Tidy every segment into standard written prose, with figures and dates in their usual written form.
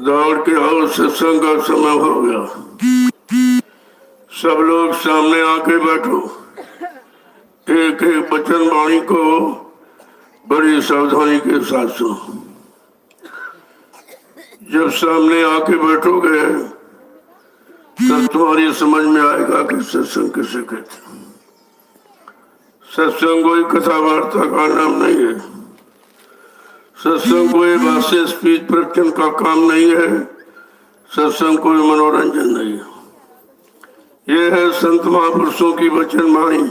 दौड़ के आओ, सत्संग का समय हो गया। सब लोग सामने आके बैठो। एक एक वचन वाणी को बड़ी सावधानी के साथ सुनो। जब सामने आके बैठोगे तब तुम्हारी समझ में आएगा कि सत्संग किसे कहते हैं। सत्संग कोई कथा वार्ता का नाम नहीं है। सत्संग कोई भाष्य स्पीच प्रवचन का काम नहीं है। सत्संग कोई मनोरंजन नहीं है। ये है संत महापुरुषों की वचन वाणी,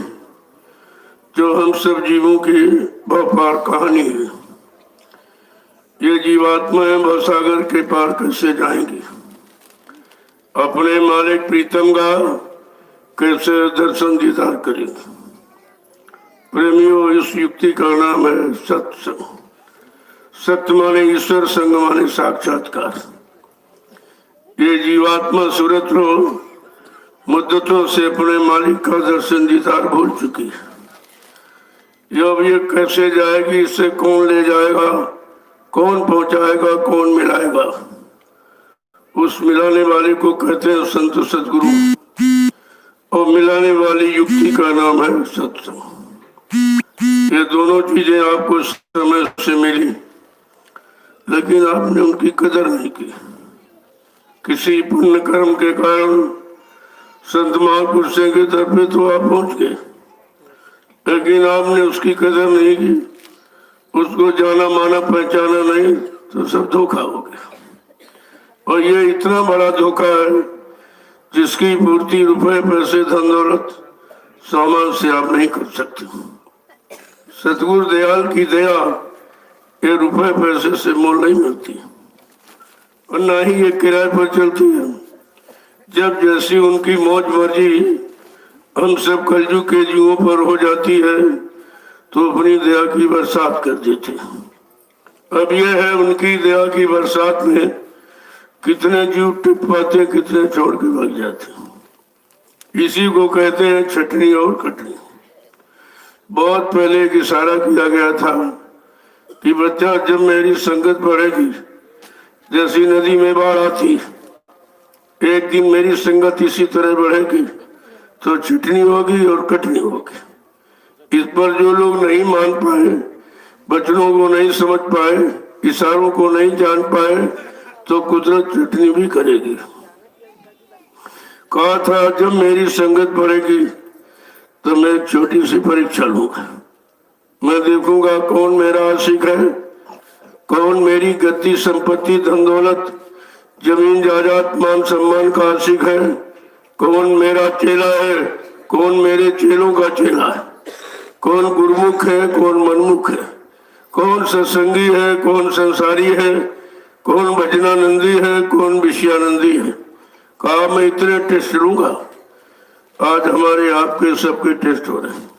जो हम सब जीवों की बहुपार कहानी है। ये जीवात्माएं भवसागर के पार कैसे जाएंगी, अपने मालिक प्रीतम का कैसे दर्शन दीदार करेंगे। प्रेमियों, इस युक्ति का नाम है सत्संग। सत्य माने ईश्वर, संग माने साक्षात्कार। ये जीवात्मा सूरत रो मुद्दतों से अपने मालिक का दर्शन दीदार भूल चुकी है। अब ये कैसे जाएगी, इससे कौन ले जाएगा, कौन पहुंचाएगा, कौन मिलाएगा। उस मिलाने वाले को कहते हैं संत सदगुरु, और मिलाने वाली युक्ति का नाम है सत्संग। ये दोनों चीजें आपको समय से मिली, लेकिन आपने उनकी कदर नहीं की। किसी पुण्य कर्म के कारण संत महापुरुषों के दर पे तो आप पहुंच गए, लेकिन आपने उसकी कदर नहीं की, उसको जाना माना पहचाना नहीं, तो सब धोखा हो गया। और ये इतना बड़ा धोखा है जिसकी पूर्ति रुपए पैसे धन दौलत सामान से आप नहीं कर सकते। सतगुरु दयाल की दया ये रुपए पैसे से मोल नहीं मिलती, और ना ही ये किराए पर चलती है। जब जैसी उनकी मौज मर्जी हम सब कलयुग के जीवों पर हो जाती है, तो अपनी दया की बरसात कर देते। अब यह है उनकी दया की बरसात में कितने जीव टिक पाते, कितने छोड़ के भाग जाते। इसी को कहते हैं छटनी और कटनी। बहुत पहले एक इशारा किया गया था कि बच्चा, जब मेरी संगत बढ़ेगी, जैसी नदी में बाढ़ आती, एक दिन मेरी संगत इसी तरह बढ़ेगी तो छटनी होगी और कटनी होगी। इस पर जो लोग नहीं मान पाए, वचनों को नहीं समझ पाए, इशारों को नहीं जान पाए, तो कुदरत चटनी भी करेगी। कहा था जब मेरी संगत बढ़ेगी तो मैं एक छोटी सी परीक्षा लूंगा। मैं देखूंगा कौन मेरा आशिक है, कौन मेरी गद्दी संपत्ति धन दौलत जमीन जायदाद मान सम्मान का आशिक है, कौन मेरा चेला है, कौन मेरे चेलों का चेला है, कौन गुरुमुख है, कौन मनमुख है, कौन सत्संगी है, कौन संसारी है, कौन भजनानंदी है, कौन विषयानंदी है। कहा मैं इतने टेस्ट लूंगा। आज हमारे आपके सबके टेस्ट हो रहे हैं।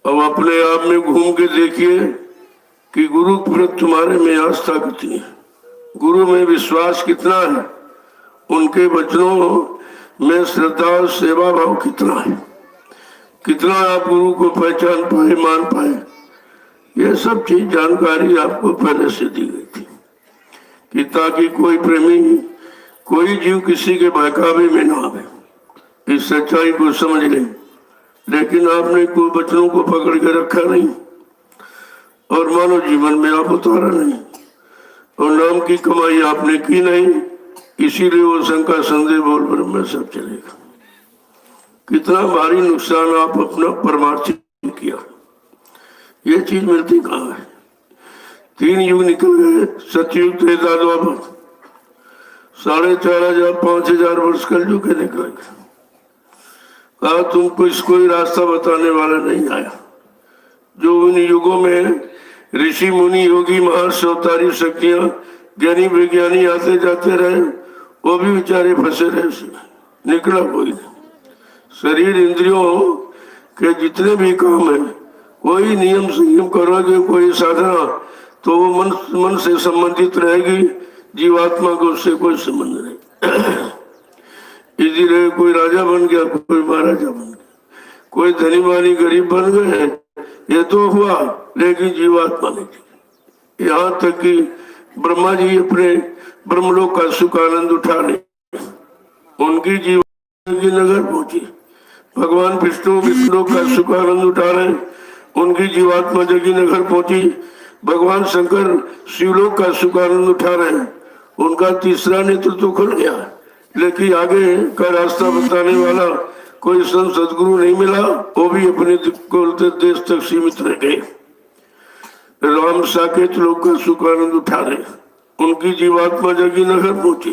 अब अपने आप में घूम के देखिए कि गुरु पर तुम्हारे में आस्था कितनी है, गुरु में विश्वास कितना है, उनके वचनों में श्रद्धा और सेवा भाव कितना है, कितना आप गुरु को पहचान पाए, मान पाए। ये सब चीज जानकारी आपको पहले से दी गई थी कि ताकि कोई प्रेमी, कोई जीव किसी के बहकावे में ना आवे, इस सच्चाई को समझ ले। लेकिन आपने कोई वचनों को पकड़ के रखा नहीं और मानव जीवन में आप उतारा नहीं, और नाम की कमाई आपने की नहीं, इसीलिए वो शंका संदेह बोल ब्रह्म में सब चलेगा। कितना भारी नुकसान आप अपना परमार्थित किया। ये चीज मिलती कहाँ है। 3 युग निकल गए, सतयुग त्रेता द्वापर, 4500 5000 वर्ष कलयुग के निकल गए। कहा तुमको कोई रास्ता बताने वाला नहीं आया। जो उन युगों में ऋषि मुनि योगी महर्षि अवतारी शक्तियां ज्ञानी विज्ञानी आते जाते रहे, वो भी बेचारे फंसे रहे, निकला कोई नहीं। शरीर इंद्रियों के जितने भी काम है, कोई नियम संयम करोगे, कोई साधना, तो वो मन से संबंधित रहेगी। जीवात्मा को उससे कोई संबंध नहीं। इसीलिए कोई राजा बन गया, कोई महाराजा बन गया, कोई धनी मानी गरीब बन गए, ये तो हुआ, लेकिन जीवात्मा नहीं। यहाँ तक कि ब्रह्मा जी अपने ब्रह्मलोक का सुख आनंद उठा ले, उनकी जीवन की नगर पहुंची। भगवान विष्णु विष्णुलोक का सुख आनंद उठा रहे, उनकी जीवात्मा जगी नगर पहुंची। भगवान शंकर शिवलोक का सुख आनंद उठा रहे, उनका तीसरा नेत्र तो खुल गया, लेकिन आगे का रास्ता बताने वाला कोई संत सदगुरु नहीं मिला, वो भी अपने देश तक सीमित रह गए। राम साकेत लोक का सुख आनंद उठा रहे, उनकी जीवात्मा जगी नगर पहुंची।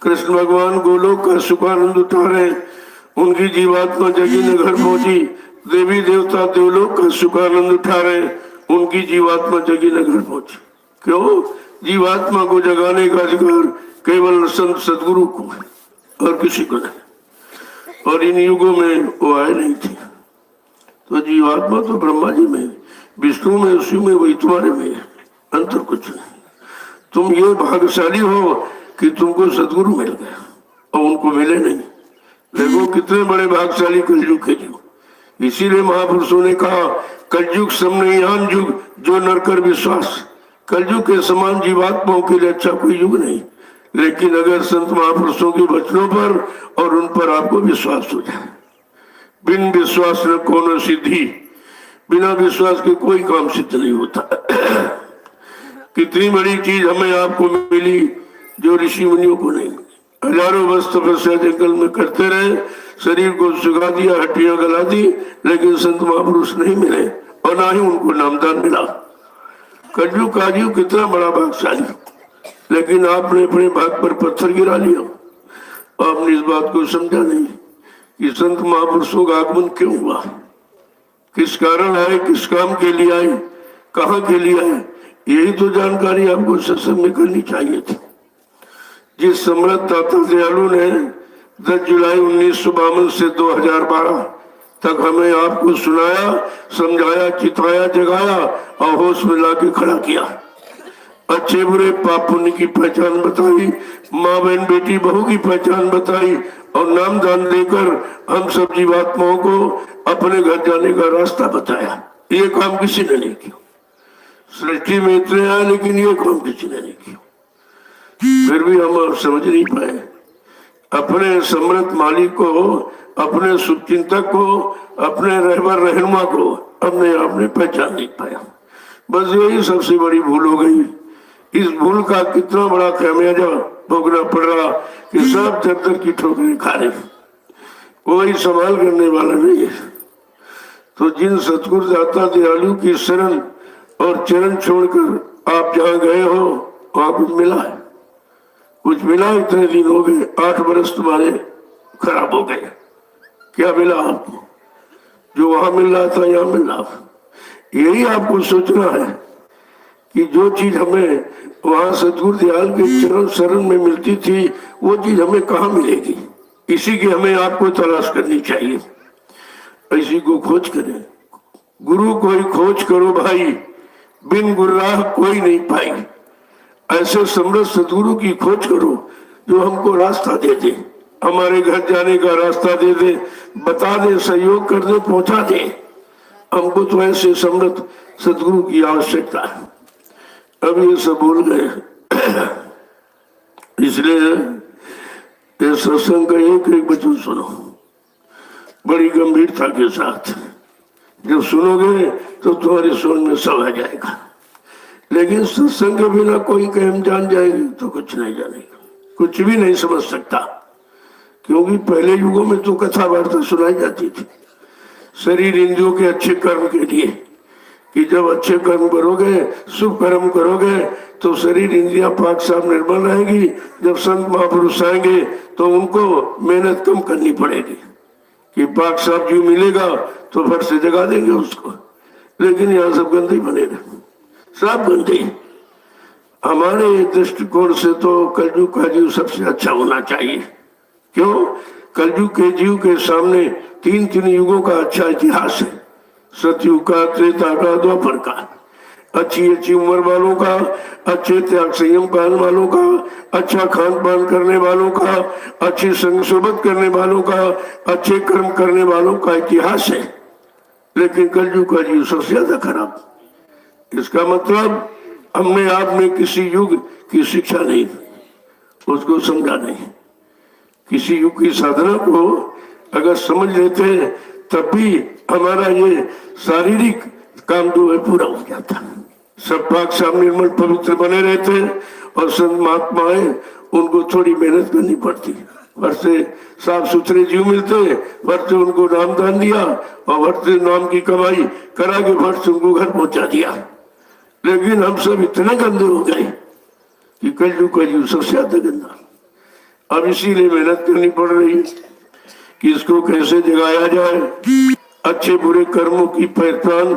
कृष्ण भगवान गोलोक का सुख आनंद उठा रहे, उनकी जीवात्मा जगी नगर पहुंची। देवी देवता देवलोक का सुख आनंद उठा रहे, उनकी जीवात्मा जगी नगर पहुंची। क्यों? जीवात्मा को जगाने का अधिकार केवल संत सदगुरु को है और किसी को नहीं, और इन युगों में वो आए नहीं थे। तो जीवात्मा तो ब्रह्मा जी में, विष्णु में, शिव में, वही तुम्हारे में है, अंतर कुछ नहीं। तुम ये भाग्यशाली हो कि तुमको सदगुरु मिल गया और उनको मिले नहीं। देखो कितने बड़े भाग्यशाली कलयुग के युग। इसीलिए महापुरुषों ने कहा कलयुग समनयान युग जो नरकर विश्वास। कलयुग के समान जीवात्माओं के लिए अच्छा कोई युग नहीं, लेकिन अगर संत महापुरुषों के वचनों पर और उन पर आपको विश्वास हो जाए। बिन विश्वास न कौन सिद्धि, बिना विश्वास के कोई काम सिद्ध नहीं होता। कितनी बड़ी चीज हमें आपको मिली जो ऋषि मुनियों को नहीं मिली। हजारों वर्ष तपस्या जंगल में करते रहे, शरीर को सुखा दिया, हड्डियां गला दी, लेकिन संत महापुरुष नहीं मिले और ना ही उनको नामदान मिला। कलयुग कालयुग कितना बड़ा भाग्यशाली, लेकिन आपने अपने भाग पर पत्थर गिरा लिया। आपने इस बात को समझा नहीं कि संत महापुरुषों का आगमन क्यों हुआ, किस कारण आए, किस काम के लिए आए, कहाँ के लिए आए। यही तो जानकारी आपको सत्संग में करनी चाहिए थी। जिस सम्राट दाता दयालु ने 10 जुलाई 1952 से 2012 तक हमें आपको सुनाया, समझाया, चिताया, जगाया और होश में लाके खड़ा किया। अच्छे बुरे पाप पुण्य की पहचान बताई, माँ बहन बेटी बहू की पहचान बताई और नाम दान देकर हम सब जीवात्माओं को अपने घर जाने का रास्ता बताया। ये काम किसी ने नहीं किया। सृष्टि में इतने आए, लेकिन ये काम किसी ने नहीं किया। फिर भी हम समझ नहीं पाए। अपने समृद्ध मालिक को, अपने शुभचिंतक को, अपने रहबर रहनुमा को अपने आपने पहचान नहीं पाया। बस यही सबसे बड़ी भूल हो गई। इस भूल का कितना बड़ा खामियाजा भोगना पड़ रहा कि सब दर की ठोकरें खा रहे, कोई संभाल करने वाला नहीं है। तो जिन सतगुरु दाता दयालु की शरण और चरण छोड़कर आप जहाँ गए हो वहां कुछ मिला है? कुछ मिला? इतने दिन हो गए, 8 वर्ष तुम्हारे खराब हो गए। क्या मिला आपको? जो वहां मिल रहा था यहाँ मिल रहा। यही आपको सोचना है कि जो चीज हमें वहां सतगुरु दयाल के चरण शरण में मिलती थी, वो चीज हमें कहाँ मिलेगी? इसी की हमें आपको तलाश करनी चाहिए। इसी को खोज करें। गुरु कोई खोज करो भाई, बिन गुरुराह कोई नहीं पाई। ऐसे समृद्ध सदगुरु की खोज करो जो हमको रास्ता दे दे, हमारे घर जाने का रास्ता दे दे, बता दे, सहयोग कर दे, पहुंचा दे। हमको तो ऐसे समृद्ध सदगुरु की आवश्यकता है। अब ये सब भूल गए। इसलिए इस सत्संग का एक एक वचन सुनो बड़ी गंभीरता के साथ। जब सुनोगे तो तुम्हारी सोच में सब आ जाएगा। लेकिन सत्संग के बिना कोई कहम जान जाएगी तो कुछ नहीं जानेगा, कुछ भी नहीं समझ सकता। क्योंकि पहले युगों में तो कथा वार्ता सुनाई जाती थी शरीर इंद्रियों के अच्छे कर्म के लिए, कि जब अच्छे कर्म करोगे, शुभ कर्म करोगे तो शरीर इंद्रियां पाक साफ निर्मल रहेगी। जब संत महापुरुष आएंगे तो उनको मेहनत कम करनी पड़ेगी कि पाक साफ जीव मिलेगा तो फट से जगा देंगे उसको। लेकिन यहाँ सब गंदे बनेगा, सब गंदे। हमारे दृष्टिकोण से तो कलयुग का जीव सबसे अच्छा होना चाहिए। क्यों? कलयुग के जीव के सामने 3 युगों का अच्छा इतिहास है। सतयुग का, त्रेता का, द्वापर का। अच्छी उम्र वालों का, अच्छे त्याग संयम पालन वालों का, अच्छा खान पान करने वालों का, अच्छी संग सोबत करने वालों का, अच्छे कर्म करने वालों का इतिहास है। लेकिन कलयुग का जीव सबसे ज्यादा खराब। इसका मतलब हमने आप में किसी युग की शिक्षा नहीं, उसको समझा नहीं। किसी युग की साधना को अगर समझ लेते हैं तब भी हमारा ये शारीरिक काम जो है पूरा हो जाता। सब पाक साफ निर्मल पवित्र बने रहते हैं और संत महात्माएं उनको थोड़ी मेहनत करनी पड़ती, भर से साफ सुथरे जीव मिलते हैं, भर से उनको नाम दान दिया और भर से नाम की कमाई करा के भर से उनको घर पहुंचा दिया। लेकिन हम सब इतने गंदे हो गए कि कलयुग सबसे ज्यादा गंदा। अब इसीलिए मेहनत करनी पड़ रही है कि इसको कैसे जगाया जाए, अच्छे बुरे कर्मों की पहचान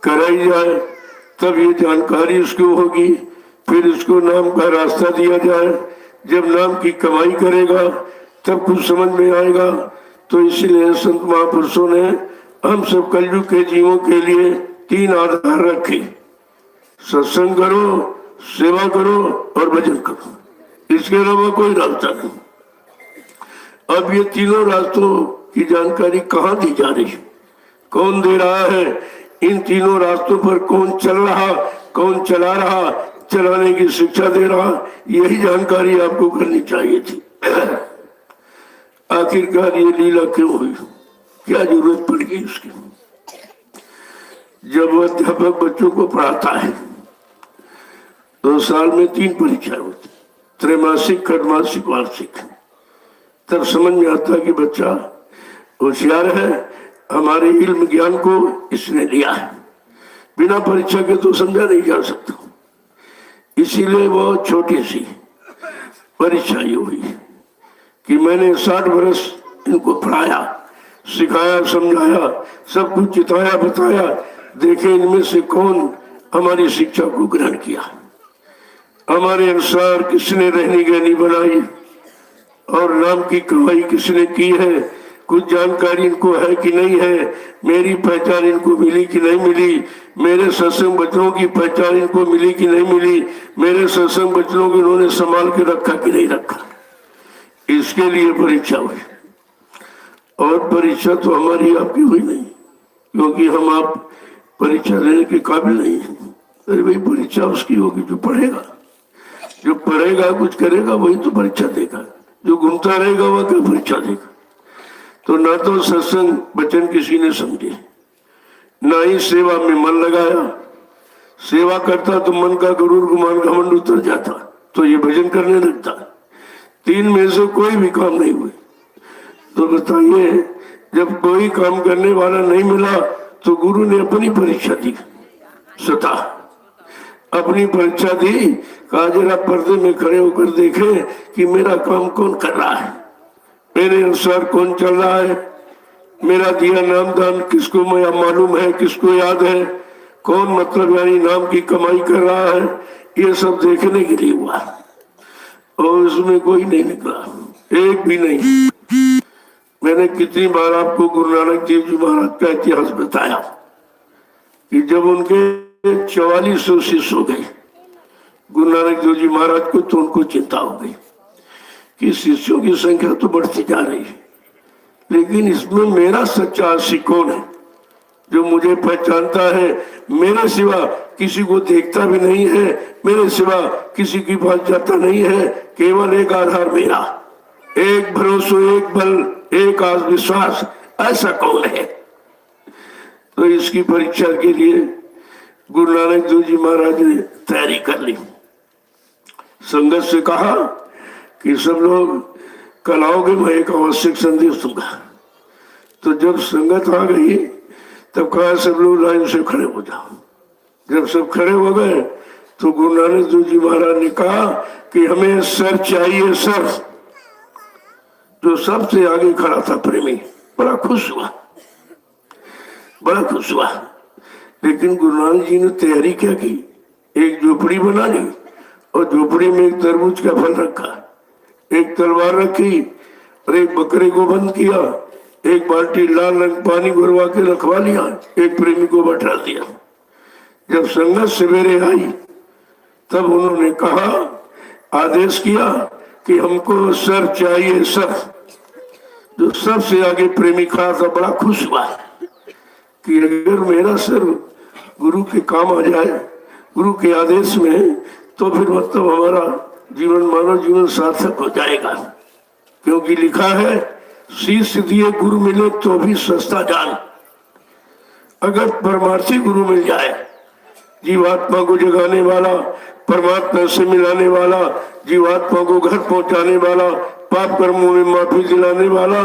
कराई जाए, तब ये जानकारी उसको होगी, फिर इसको नाम का रास्ता दिया जाए। जब नाम की कमाई करेगा तब कुछ समझ में आएगा। तो इसीलिए संत महापुरुषों ने हम सब कलयुग के जीवों के लिए 3 आधार रखे, सत्संग करो, सेवा करो और भजन करो, इसके अलावा कोई रास्ता नहीं। अब ये तीनों रास्तों की जानकारी कहाँ दी जा रही है, कौन दे रहा है, इन तीनों रास्तों पर कौन चल रहा, कौन चला रहा, चलाने की शिक्षा दे रहा, यही जानकारी आपको करनी चाहिए थी। आखिरकार ये लीला क्यों हुई, क्या जरूरत पड़ गई उसकी। जब वह अध्यापक बच्चों को पढ़ाता है तो साल में 3 परीक्षाएं होती, त्रैमासिक, खंडमासिक, वार्षिक। तब समझ में आता कि बच्चा होशियार है, हमारे इल्म ज्ञान को इसने लिया है। बिना परीक्षा के तो समझा नहीं जा सकता। इसीलिए वो छोटी सी परीक्षा ये हुई कि मैंने 60 वर्ष इनको पढ़ाया, सिखाया, समझाया, सब कुछ चिताया, बताया, देखे इनमें से कौन हमारी शिक्षा को ग्रहण किया, हमारे अनुसार किसने रहनी गहनी बनाई और नाम की कमाई किसने की है, कुछ जानकारी इनको है कि नहीं है, मेरी पहचान इनको मिली कि नहीं मिली, मेरे सत्संग वचनों की पहचान इनको मिली कि नहीं मिली, मेरे सत्संग वचनों को इन्होंने संभाल के रखा कि नहीं रखा। इसके लिए परीक्षा हुई। और परीक्षा तो हमारी आपकी हुई नहीं, क्योंकि हम आप परीक्षा देने के काबिल नहीं है। अरे भाई, परीक्षा उसकी होगी जो पढ़ेगा, जो पढ़ेगा कुछ करेगा वही तो परीक्षा देगा, जो घूमता रहेगा वह क्या परीक्षा देगा। तो ना तो सत्संग वचन किसी ने समझे, ना ही सेवा में मन लगाया। सेवा करता तो मन का गरूर गुमान घमंड उतर जाता, तो ये भजन करने लगता। 3 में से कोई भी काम नहीं हुए। तो बताइए, जब कोई काम करने वाला नहीं मिला तो गुरु ने अपनी परीक्षा दी, स्वतः अपनी परीक्षा दी। कहा जरा पर्दे में खड़े होकर देखे कि मेरा काम कौन कर रहा है, मेरे अनुसार कौन चल रहा है, मेरा दिया नाम दान किसको मालूम है, किसको याद है, कौन मतलब यानी नाम की कमाई कर रहा है। ये सब देखने के लिए हुआ और उसमें कोई नहीं निकला, एक भी नहीं। मैंने कितनी बार आपको गुरु नानक देव जी महाराज का इतिहास बताया कि जब उनके 4400 शिष्य हो गए गुरु नानक देव जी महाराज को, तो उनको चिंता हो गई कि शिष्यों की संख्या तो बढ़ती जा रही है, लेकिन इसमें मेरा सच्चा आशिक कौन है, जो मुझे पहचानता है, मेरे सिवा किसी को देखता भी नहीं है, मेरे सिवा किसी की पास जाता नहीं है, केवल एक आधार मेरा, एक भरोसा, एक बल, एक विश्वास, ऐसा कौन है। तो इसकी परीक्षा के लिए गुरु नानक देव जी महाराज ने तैयारी कर ली। संगत से कहा कि सब लोग कल आओगे, मैं एक आवश्यक संदेश दूंगा। तो जब संगत आ गई तब कहा सब लोग लाइन से खड़े हो जाओ। जब सब खड़े हो गए तो गुरु नानक देव जी महाराज ने कहा कि हमें सर चाहिए, सर। जो सबसे आगे खड़ा था प्रेमी बड़ा खुश हुआ, बड़ा खुश हुआ। लेकिन गुरु नानक जी ने तैयारी क्या की, एक झोपड़ी बना ली और झोपड़ी में एक तरबूज का फल रखा, एक तलवार रखी और एक बकरे को बंद किया, एक बाल्टी लाल रंग पानी भरवा के रखवा लिया, एक प्रेमी को बैठा दिया। जब संगत सवेरे आई तब उन्होंने कहा, आदेश किया कि हमको सर चाहिए, सर। जो सबसे आगे प्रेमी खड़ा था बड़ा खुश हुआ कि अगर मेरा सर गुरु के काम आ जाए गुरु के आदेश में, तो फिर मतलब हमारा जीवन, मानव जीवन सार्थक हो जाएगा। क्योंकि लिखा है, शीश दिए गुरु मिले तो भी सस्ता जान। अगर परमार्थी गुरु मिल जाए, जीवात्मा को जगाने वाला, परमात्मा से मिलाने वाला, जीवात्मा को घर पहुंचाने वाला, पाप कर्मों में माफी दिलाने वाला,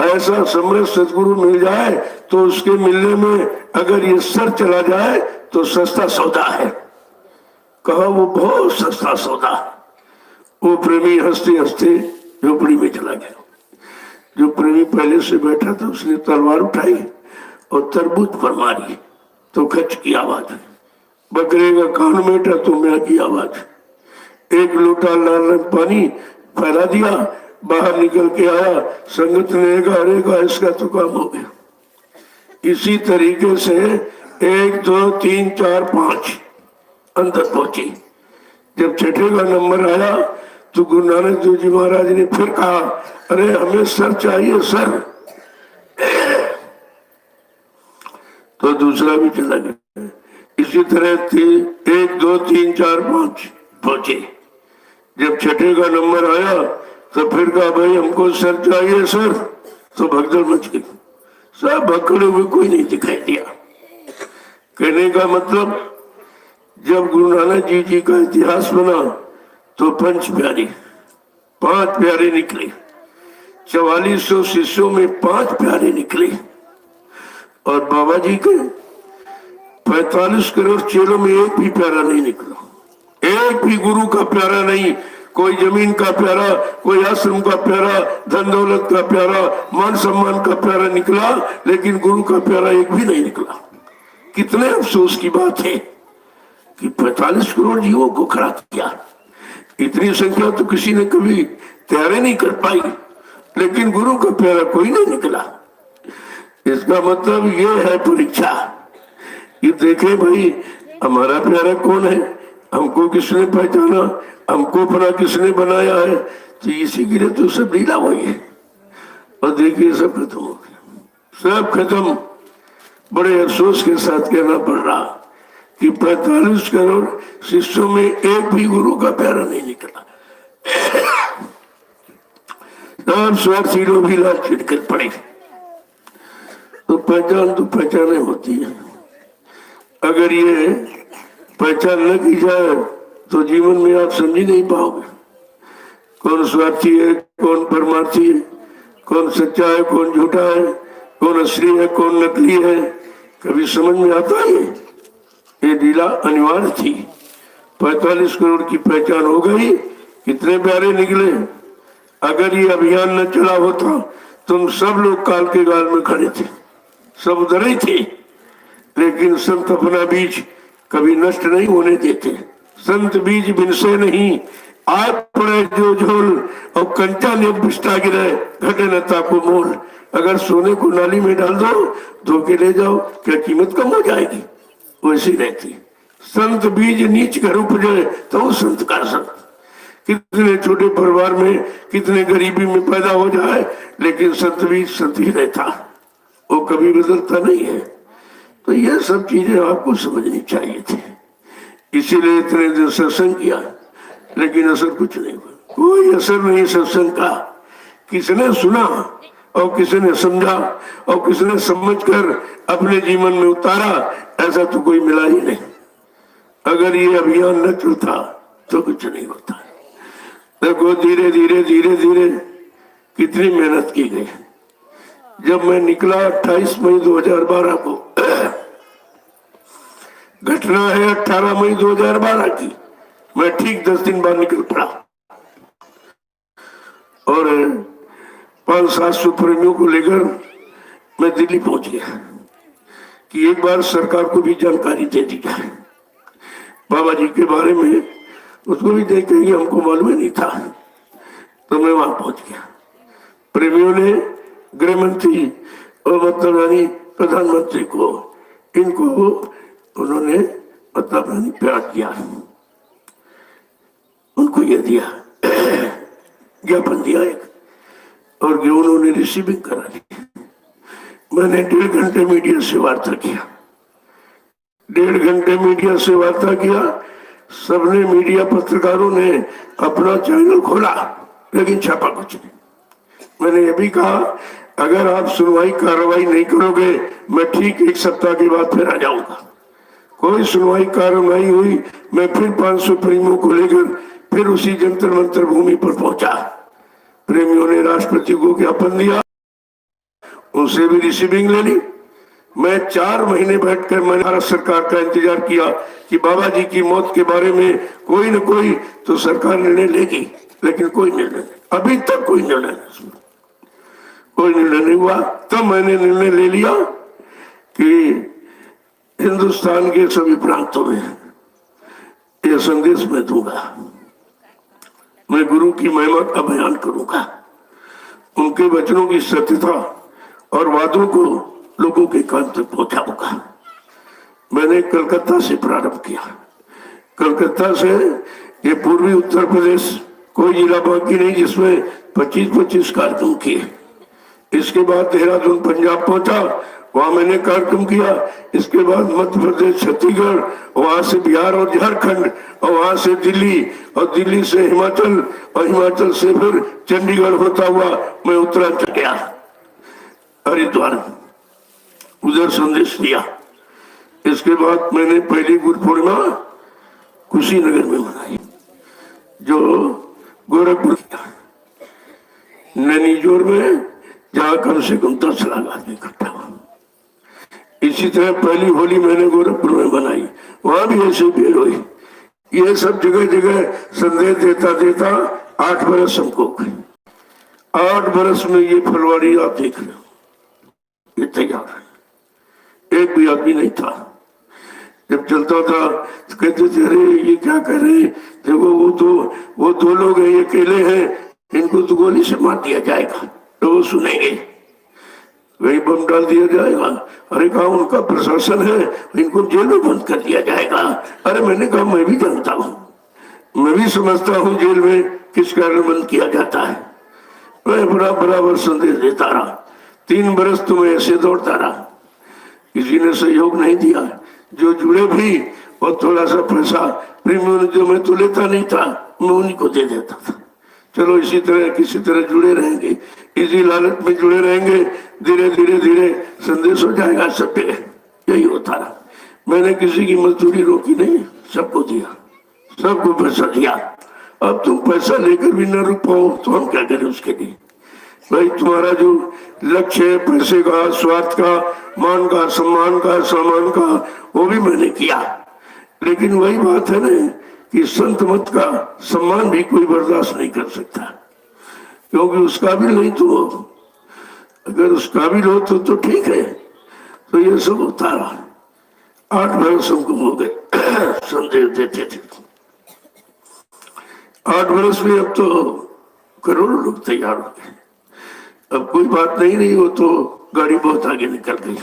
ऐसा समृद्ध सदगुरु मिल जाए तो उसके मिलने में अगर ये सर चला जाए तो सस्ता सौदा है। कहा वो बहुत सस्ता सौदा। वो प्रेमी हंसते हंसते झोपड़ी में चला गया। जो प्रेमी पहले से बैठा था उसने तलवार उठाई और तरबूज पर मारी तो खच की आवाज, बकरे का कान मेटा तो मैं की आवाज। एक लोटा लाल रंग पानी फैला दिया, बाहर निकल के आया, संगत ने कहा, अरे का इसका तो काम हो गया। इसी तरीके से 1 2 3 4 5 अंदर पहुंची। जब छठे का नंबर आया तो गुरु नानक देव जी महाराज ने फिर कहा, अरे हमें सर चाहिए सर। तो दूसरा भी चला गया। इसी तरह 1 2 3 4 5 पहुंचे। जब छठे का नंबर आया तो फिर कहा, भाई हमको सर चाहिए सर। तो भगदड़ मच गई, सब भगड़े हुए, कोई नहीं दिखाई दिया। कहने का मतलब, जब गुरु नानक जी का इतिहास बना तो 5 प्यारे निकले। 4400 शिष्यों में 5 प्यारे निकले। और बाबा जी के 45 करोड़ चेलों में एक भी प्यारा नहीं निकला। एक भी गुरु का प्यारा नहीं। कोई जमीन का प्यारा, कोई आश्रम का प्यारा, धन दौलत का प्यारा, मान सम्मान का प्यारा निकला, लेकिन गुरु का प्यारा एक भी नहीं निकला। कितने अफसोस की बात है कि 45 करोड़ जीवों को खड़ा किया। इतनी संख्या तो किसी ने कभी तैयारी नहीं कर पाई, लेकिन गुरु का प्यारा कोई नहीं निकला। इसका मतलब ये है परीक्षा। ये देखे भाई हमारा प्यारा कौन है, हमको किसने पहचाना, हमको अपना किसने बनाया है। तो इसी के लिए तो सब लीला हुई है। और देखिए सब खत्म हो गया, सब खत्म। बड़े अफसोस के साथ कहना पड़ रहा कि 45 करोड़ शिष्यों में एक भी गुरु का प्यारा नहीं निकला। सब स्वार्थी लोग भी लाल छिड़कर पड़े। तो पहचान तो पहचाने होती है। अगर ये पहचान न की जाए तो जीवन में आप समझ ही नहीं पाओगे कौन स्वार्थी है, कौन परमार्थी है, कौन सच्चा है, कौन झूठा है, कौन असली है, कौन नकली है। कभी समझ में आता है? ये लीला अनिवार्य थी। 45 करोड़ की पहचान हो गई, कितने प्यारे निकले। अगर ये अभियान न चला होता तुम सब लोग काल के गाल में खड़े थे, सब उधर ही थे। लेकिन संत अपना बीज कभी नष्ट नहीं होने देते। संत बीज बिनसे नहीं, आए पड़े जो झोल, और कंचा ने बिस्टा गिरे, घटे न ताको मोल। अगर सोने को नाली में डाल दो, धो के ले जाओ, क्या कीमत कम हो जाएगी? वैसी रहती। संत बीज नीच कर उपजे तो संत का संत। कितने छोटे परिवार में, कितने गरीबी में पैदा हो जाए, लेकिन संत बीज संत ही रहता, वो कभी बदलता नहीं है। तो ये सब चीजें आपको समझनी चाहिए थी। इसीलिए इतने दिन सत्संग किया, लेकिन असर कुछ नहीं हुआ। कोई असर नहीं सत्संग का। किसने सुना और किसने समझा और किसने समझकर अपने जीवन में उतारा, ऐसा तो कोई मिला ही नहीं। अगर ये अभियान न चलता तो कुछ नहीं होता। देखो धीरे धीरे धीरे धीरे कितनी मेहनत की गई। जब मैं निकला 28 मई 2012 को, घटना है 18 मई 2012 की, मैं ठीक 10 दिन बाद निकल पड़ा और 500-700 प्रेमियों को लेकर मैं दिल्ली पहुंच गया कि एक बार सरकार को भी जानकारी दे दी जाए बाबा जी के बारे में। उसको भी देखेंगे, हमको मालूम ही नहीं था। तो मैं वहां पहुंच गया। प्रेमियों ने गृह मंत्री और मतलब यानी प्रधानमंत्री को, इनको उन्होंने मतलब यानी प्यार किया, उनको ये दिया, ज्ञापन दिया एक, और उन्होंने रिसीविंग करा ली। मैंने 1.5 घंटे मीडिया से वार्ता किया। 1.5 घंटे मीडिया से वार्ता किया। सबने मीडिया पत्रकारों ने अपना चैनल खोला, लेकिन छापा कुछ नहीं। मैंने ये भी कहा, अगर आप सुनवाई कार्रवाई नहीं करोगे, मैं ठीक 1 सप्ताह के बाद फिर आ जाऊंगा। कोई सुनवाई कार्रवाई हुई, मैं फिर 500 प्रेमियों को लेकर फिर उसी जंतर मंतर भूमि पर पहुंचा। प्रेमियों ने राष्ट्रपति को ज्ञापन दिया, उनसे भी रिसीविंग ले ली। मैं 4 महीने बैठकर मैंने भारत सरकार का इंतजार किया कि बाबा जी की मौत के बारे में कोई न कोई तो सरकार निर्णय लेगी, लेकिन कोई निर्णय नहीं, अभी तक कोई निर्णय नहीं, कोई निर्णय नहीं हुआ। तब मैंने निर्णय ले लिया कि हिंदुस्तान के सभी प्रांतों में यह संदेश मैं दूंगा, मैं गुरु की महिमा का बयान करूंगा, उनके वचनों की सत्यता और वादों को लोगों के कान तक पहुंचाऊंगा। मैंने कलकत्ता से प्रारंभ किया। कलकत्ता से ये पूर्वी उत्तर प्रदेश, कोई जिला बाकी नहीं जिसमें 25-25 कार्यक्रम किए। इसके बाद देहरादून पंजाब पहुंचा, वहां मैंने कार्यक्रम किया। इसके बाद मध्य प्रदेश, छत्तीसगढ़, वहां से बिहार और झारखंड, और वहां से दिल्ली, और दिल्ली से हिमाचल, और हिमाचल से फिर चंडीगढ़ होता हुआ मैं उत्तरांचल गया, हरिद्वार, उधर संदेश दिया। इसके बाद मैंने पहली गुरु पूर्णिमा कुशीनगर में मनाई, जो गोरखपुर, नैनीजोर में, जहां कम से कम 10 लाख आदमी इकट्ठा हुआ। इसी तरह पहली होली मैंने गोरखपुर में बनाई, वहां भी ऐसी भीड़ हुई। ये सब जगह जगह संदेश देता देता 8 बरस हमको गए। 8 बरस में ये फुलवाड़ी आप देख रहे हो, ये तैयार है, एक भी आदमी नहीं था। जब चलता था तो कहते थे, अरे ये क्या कर रहे, देखो वो 2 लोग हैं, ये अकेले हैं, इनको तो गोली से मार दिया जाएगा, तो वो सुनेंगे, वही बम डाल दिया जाएगा। अरे कहा उनका प्रशासन है, इनको जेल में बंद कर दिया जाएगा। अरे मैंने कहा मैं भी जानता हूँ, मैं भी समझता हूँ जेल में किस कारण बंद किया जाता है। मैं बराबर संदेश देता रहा। 3 बरस तो मैं ऐसे दौड़ता रहा, किसी ने सहयोग नहीं दिया। जो जुड़े भी और थोड़ा सा पैसा प्रीमियम जो मैं तो लेता नहीं था, मैं उन्हीं को दे देता था। चलो इसी तरह किसी तरह जुड़े रहेंगे, इसी लालच में जुड़े रहेंगे, धीरे धीरे धीरे संदेश हो जाएगा सब जगह। यही होता रहा। मैंने किसी की मजदूरी रोकी नहीं, सबको दिया, सबको पैसा दिया। अब तुम पैसा लेकर भी न रुक पाओ तो हम क्या करें उसके लिए। भाई तुम्हारा जो लक्ष्य है पैसे का, स्वार्थ का, मान का, सम्मान का, सामान का, वो भी मैंने किया। लेकिन वही बात है ना कि संत मत का सम्मान भी कोई बर्दाश्त नहीं कर सकता, क्योंकि उसका भी नहीं तो, अगर उसका भी लो तो ठीक है। तो ये सब होता रहा। 8 बरस हमको हो गए संदेश देते थे। 8 बरस में अब तो करोड़ों लोग तैयार हो गए। अब कोई बात नहीं रही, वो तो गाड़ी बहुत आगे निकल गई।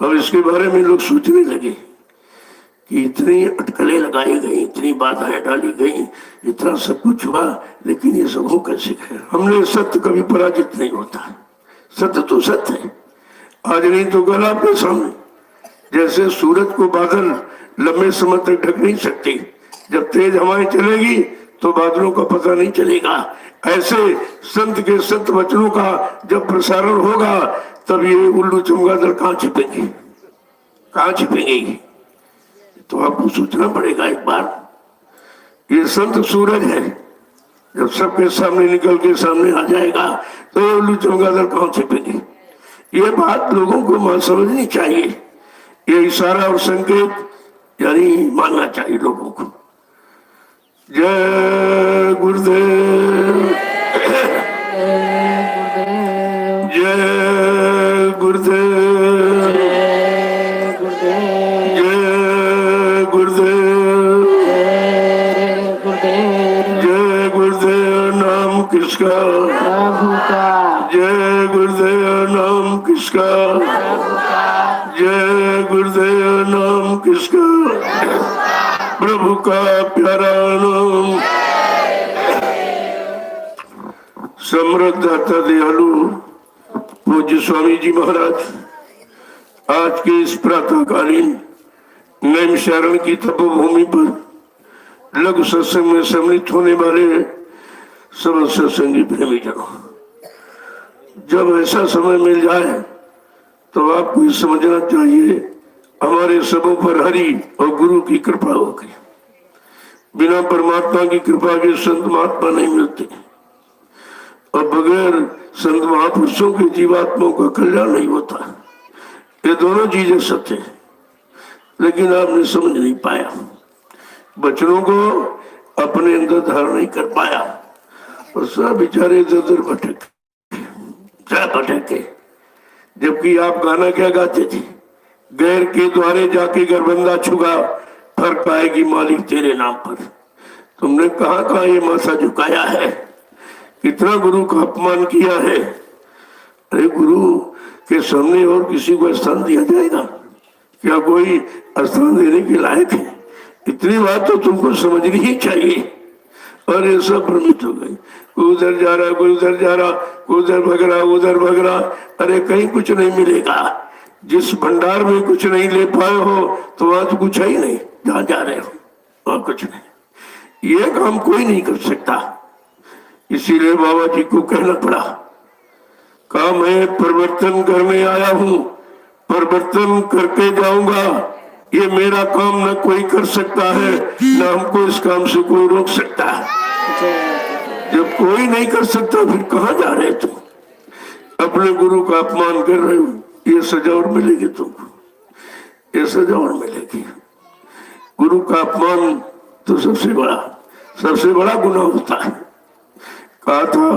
अब इसके बारे में लोग सोचने लगे कि इतनी अटकलें लगाई गई, इतनी बाधाएं डाली गई, इतना सब कुछ हुआ, लेकिन ये सब हो कैसे गए। हमने सत्य कभी पराजित नहीं होता, सत्य तो सत्य है, आज नहीं तो कल आपके सामने। जैसे सूरज को बादल लंबे समय तक ढक नहीं सकते, जब तेज हवाएं चलेगी तो बादलों का पता नहीं चलेगा। ऐसे संत के सत्य वचनों का जब प्रसारण होगा तब ये उल्लू चमगादड़ कहाँ छिपेंगे, कहाँ छिपेंगे। तो आपको सोचना पड़ेगा एक बार। ये संत सूरज है, जब सबके सामने निकल के सामने आ जाएगा तो ये उल्लू चमगादड़ कहाँ छिपेंगे। ये बात लोगों को समझनी चाहिए। ये इशारा और संकेत यानी मानना चाहिए लोगों को। जय गुरुदेव, जय गुरुदेव, जय गुरुदेव, जय गुरुदेव। नाम किसका? प्रभु का। जय गुरुदेव। नाम किसका? प्रभु का। जय गुरुदेव। नाम किसका? प्रभु का प्यारा नाम। समृद्ध दयालु पूज्य स्वामी जी महाराज आज के इस प्रातःकालीन नैमिषारण्य की तपोभूमि पर लघु सत्संग में सम्मिलित होने वाले सब सत्संगी प्रेमी जनों, जब ऐसा समय मिल जाए तो आपको ये समझना चाहिए हमारे सबों पर हरि और गुरु की कृपा होगी। बिना परमात्मा की कृपा के संत महात्मा नहीं मिलते और बगैर संत महापुरुषों के जीवात्माओं का कल्याण नहीं होता। ये दोनों चीजें सत्य है, लेकिन आपने समझ नहीं पाया, बच्चों को अपने अंदर धारण नहीं कर पाया और सब बेचारे इधर उधर भटके। जबकि आप गाना क्या गाते थे, गैर के द्वारे जाके गर्बंदा छुगा, फर्क आएगी मालिक तेरे नाम पर। तुमने कहाँ कहाँ ये माथा झुकाया है, कितना गुरु का अपमान किया है। अरे गुरु के सामने और किसी को स्थान दिया जाएगा क्या? कोई स्थान देने के लायक है? इतनी बात तो तुमको समझनी ही चाहिए। और ये सब भ्रमित हो गई, कोई उधर जा रहा, कोई उधर जा रहा, कोई उधर भग रहा, उधर भग रहा। अरे कहीं कुछ नहीं मिलेगा। जिस भंडार में कुछ नहीं ले पाए हो तो वहां तो कुछ है ही नहीं। जहाँ जा रहे हो वहां कुछ नहीं, ये काम कोई नहीं कर सकता। इसीलिए बाबा जी को कहना पड़ा, कहा मैं परिवर्तन करने आया हूं, परिवर्तन करके जाऊंगा। ये मेरा काम न कोई कर सकता है, न हमको इस काम से कोई रोक सकता है। जब कोई नहीं कर सकता फिर कहाँ जा रहे तुम? अपने गुरु का अपमान कर रहे हो, ये सजा और मिलेगी तुमको, ये सजा और मिलेगी। गुरु का अपमान तो सबसे बड़ा गुनाह होता है। कहा था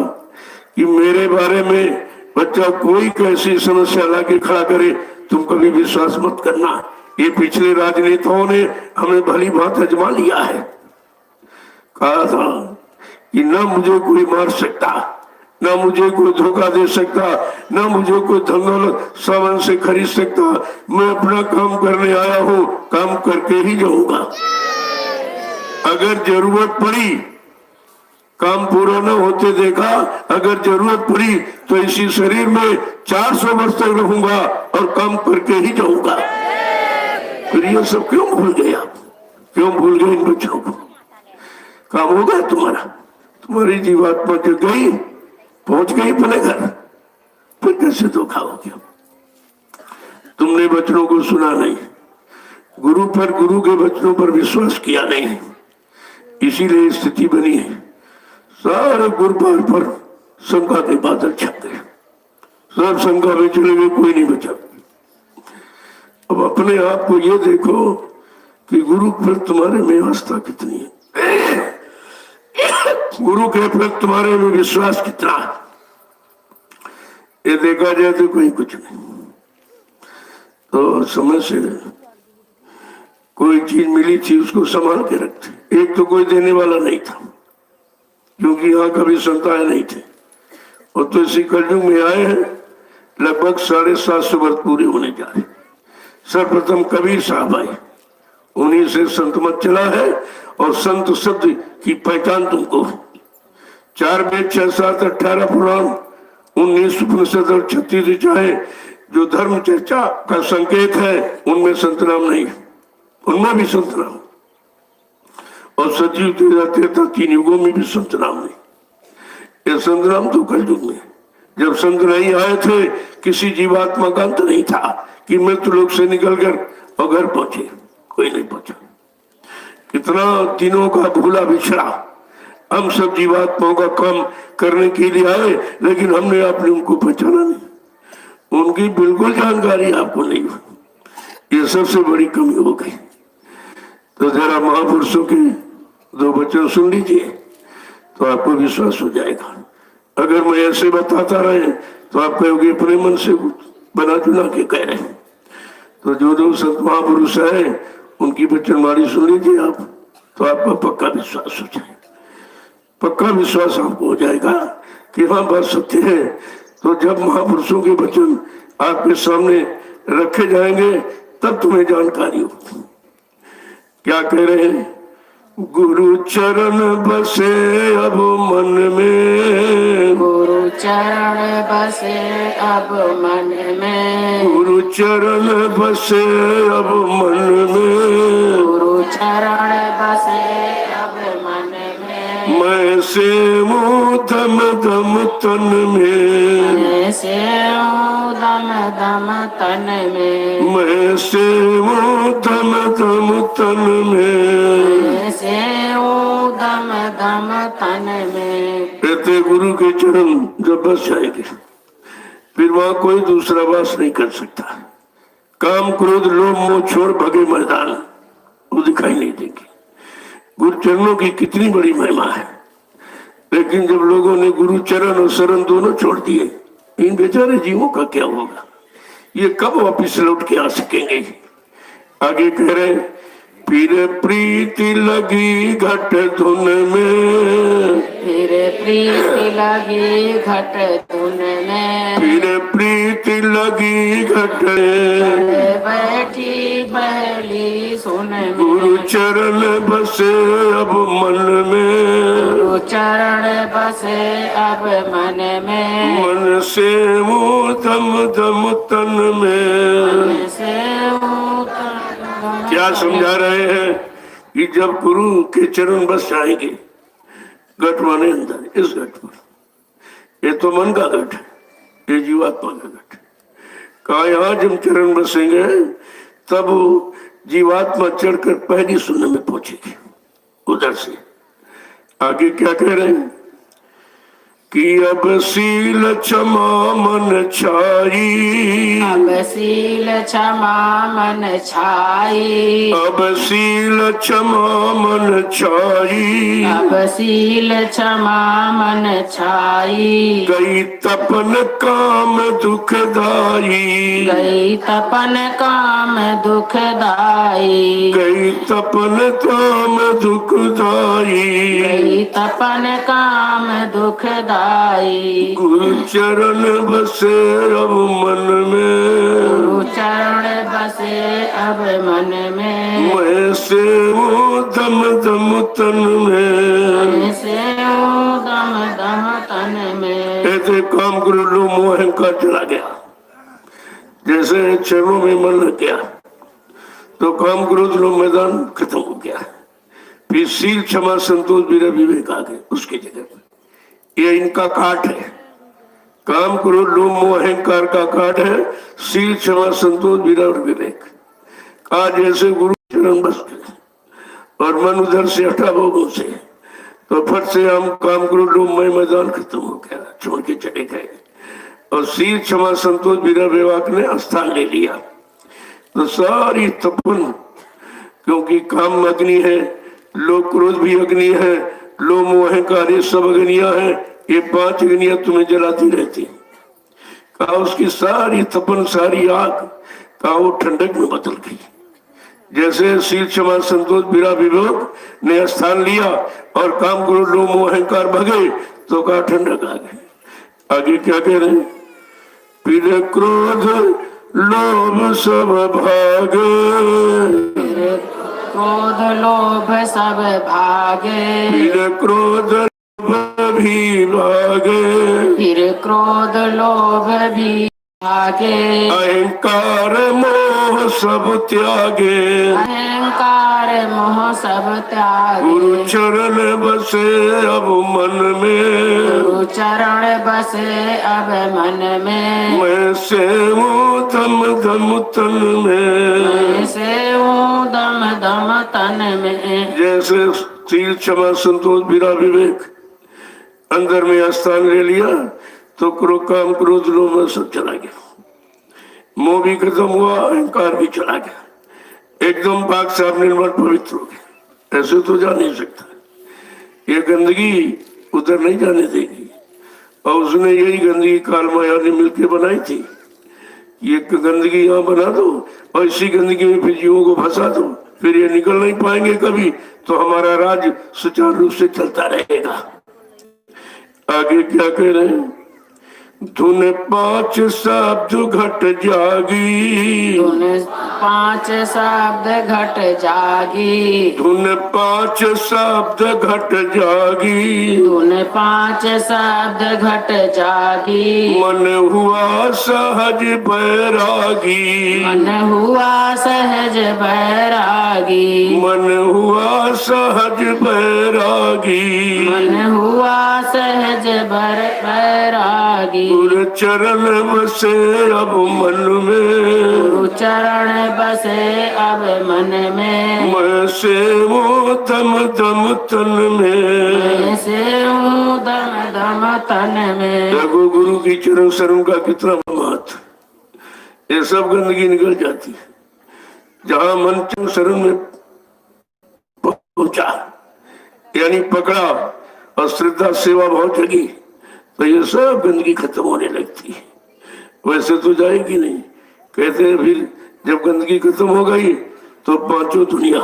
कि मेरे बारे में बच्चा कोई कैसी समस्या लाके खड़ा करे तुम कभी विश्वास मत करना। ये पिछले राजनेताओं ने हमें भली भांति आजमा लिया है। कहा था कि ना मुझे कोई मार सकता, ना मुझे कोई धोखा दे सकता, ना मुझे कोई धन दौलत सामान से खरीद सकता। मैं अपना काम करने आया हूँ, काम करके ही जाऊंगा। अगर जरूरत पड़ी, काम पूरा न होते देखा, अगर जरूरत पड़ी तो इसी शरीर में 400 वर्ष तक रहूंगा और काम करके ही जाऊंगा। फिर ये सब क्यों भूल गए आप? क्यों भूल गए इन बच्चों को? काम होगा तुम्हारा, तुम्हारी जीवात्मा जो गई, पहुंच गई अपने घर, फिर कैसे धोखा हो गया? तुमने बच्चों को सुना नहीं, गुरु के बच्चों पर विश्वास किया नहीं, इसीलिए स्थिति बनी है। सारे गुरुद्वार पर शंका के बादल छप गए, सब शंका में चले गए, कोई नहीं बचा। अब अपने आप को ये देखो कि गुरु पर तुम्हारे में आस्था कितनी है, गुरु के पर तुम्हारे में विश्वास कितना है। ये देखा जाए तो कोई कुछ नहीं। तो समय से कोई चीज मिली थी उसको संभाल के रखते। एक तो कोई देने वाला नहीं था, क्योंकि यहाँ कभी संताए नहीं थे। और तो इसी कलयुग में आए हैं, लगभग 750 वर्ष पूरे होने जा रहे। सर्वप्रथम कबीर साहब आए, उन्हीं से संत मत चला है। और संत शब्द की पहचान तुमको 4 वेद 6 7 18 पुराण 19 उपनिषद और 36 ऋचाएं जो धर्म चर्चा का संकेत है, उनमें संत नाम नहीं, उनमें भी संत नाम। और सजीव तेरह 3 युगों में भी संत नाम नहीं। ये संत नाम तो कलयुग में, जब संत नहीं आए थे, किसी जीवात्मा का अंत नहीं था कि मृत्यु लोक से निकलकर और घर पहुंचे, कोई नहीं पहुंचा। कितना दिनों का भूला बिछड़ा, हम सब जीवात्माओं का काम करने के लिए आए, लेकिन हमने आपने उनको पहचाना नहीं, उनकी बिल्कुल जानकारी आपको नहीं हुई। ये सबसे बड़ी कमी हो गई। तो जरा महापुरुषों के 2 वचन सुन लीजिए तो आपको विश्वास हो जाएगा। अगर मैं ऐसे बताता रहे तो आप कहोगे अपने मन से बना चुना के कह रहे हैं। तो जो संत महापुरुष है उनकी वचनवाणी सुन लीजिए आप, तो आपका पक्का विश्वास हो जाएगा। पक्का विश्वास आपको हो जाएगा कि हाँ बात सत्य है। तो जब महापुरुषों के वचन आपके सामने रखे जाएंगे तब तुम्हें जानकारी होगी। क्या कह रहे हैं? गुरु चरण बसे अब मन में, गुरु चरण बसे अब मन में, गुरु चरण बसे अब मन में, गुरु चरण बसे अब मन में, मैं से दम दम तन में, मैं से दम दम तन में, मैं से दम दम तन में, मैं से दम दम तन में। कहते गुरु के चरण जब बस जाएंगे फिर वहां कोई दूसरा वास नहीं कर सकता। काम क्रोध लोभ मोह छोड़ भगे मैदान वो दिखाई नहीं देंगे। गुरु चरणों की कितनी बड़ी महिमा है। लेकिन जब लोगों ने गुरु चरण और शरण दोनों छोड़ दिए, इन बेचारे जीवों का क्या होगा? ये कब वापिस लौट के आ सकेंगे? आगे कह रहे फिर प्रीति लगी घट धुन में, फिर प्रीति लगी घट धुन में, फिर प्रीति लगी घट, बैठी बहली सुन में, गुरु चरण बसे अब मन में, गुरु चरण बसे अब मन में, मन से दम दम तन में। से क्या समझा रहे हैं कि जब गुरु के चरण बस जाएंगे, घट माने अंदर, इस घट पर, ये तो मन का घट है, ये जीवात्मा का घट है। कहा यहाँ जब चरण बसेंगे तब जीवात्मा चढ़कर पहली सुनने में पहुंचेगी। उधर से आगे क्या कह रहे हैं कि अब सील क्षमा मन छाई, अब सील क्षमा मन छाई, अब सील क्षमा मन छाई, अब सील क्षमा मन छाई, गई तपन काम दुखदाई, गई तपन काम दुखदाई, गई तपन काम दुखदाई, गई तपन काम दुखदाई, गुरु चरण बसे अब मन में, गुरु चरण बसे अब मन में, मैं से दम दम तन में, से दम दम तन में। ऐसे काम गुरु लो मोह अहंकार चला गया। जैसे चरणों में मन लग गया तो काम क्रोध लोभ मैदान खत्म हो गया। फिर शील क्षमा संतोष वीर विवेक आ गए उसकी जगह पर। ये इनका काट है। काम क्रोध लोभ मोह अहंकार का काट है। शील क्षमा संतोष वीर और विवेक। आज जैसे गुरु चरण बस गए और मन उधर से हटा भोगों से, तो फट से हम काम क्रोध लोभ मोह मैदान खत्म हो गया, छोड़ के चले गए और शील क्षमा संतोष वीर विवेक ने स्थान ले लिया। तो सारी तपन, क्योंकि काम अग्नि है, लोभ क्रोध भी अग्नि है, लोभ मोह अहंकार ये सब अग्नियां हैं, ये 5 अग्नियां तुम्हें जलाती रहती। कहा उसकी सारी तपन सारी आग कहा वो ठंडक में बदल गई। जैसे शील क्षमा संतोष वीरा विवेक ने स्थान लिया और काम क्रोध लोभ मोह अहंकार भगे तो कहा ठंडक आ गई। आगे क्या कह रहे हैं? फिर क्रोध लोभ सब भागे, क्रोध लोभ सब भागे, फिर क्रोध लोभ भी भागे, फिर क्रोध लोभ भी भागे, अहंकार मोह सब त्यागे, अहंकार मोह सब त्यागे, गुरु चरण बसे अब मन में, गुरु चरण बसे अब मन में, मैं से दम दम तन में, से दम दम तन में। जैसे शील क्षमा संतोष वीरा विवेक अंदर में स्थान ले लिया तो काम क्रोध लोभ में सब चला गया। मोह भी खत्म हुआ, अहंकार भी चला गया, एकदम पाक साफ निर्मल पवित्र हो गया। ऐसे तो जा नहीं सकता, ये गंदगी उधर नहीं जाने देगी। और उसने यही गंदगी काल माया ने मिलकर बनाई थी। ये गंदगी यहाँ बना दो और इसी गंदगी में फिर जीवों को फंसा दो, फिर ये निकल नहीं पाएंगे कभी, तो हमारा राज सुचारू रूप से चलता रहेगा। आगे क्या कह रहे हैं? धुन 5 शब्द घट जागी, धुन 5 शब्द घट जागी, धुन 5 शब्द घट जागी, उन पांच शब्द घट जागी। मन हुआ सहज बैरागी, मन हुआ सहज बैरागी। मन हुआ सहज बैरागी। मन हुआ सहज बैरागी। गुरु चरण बसे अब मन में, गुरु चरण बसे अब मन में। मैं से वो दम दम तन में, मैं से हूँ दम दम तन में। देखो गुरु की चरण शरण का कितना महत्व। ये सब गंदगी निकल जाती है जहां मन चरण शरण में पहुंचा, यानी पकड़ा और श्रद्धा सेवा भाव जगी, तो ये सब गंदगी खत्म होने लगती है। वैसे तो जाएगी नहीं। कहते हैं फिर जब गंदगी खत्म हो गई तो पांचों दुनिया,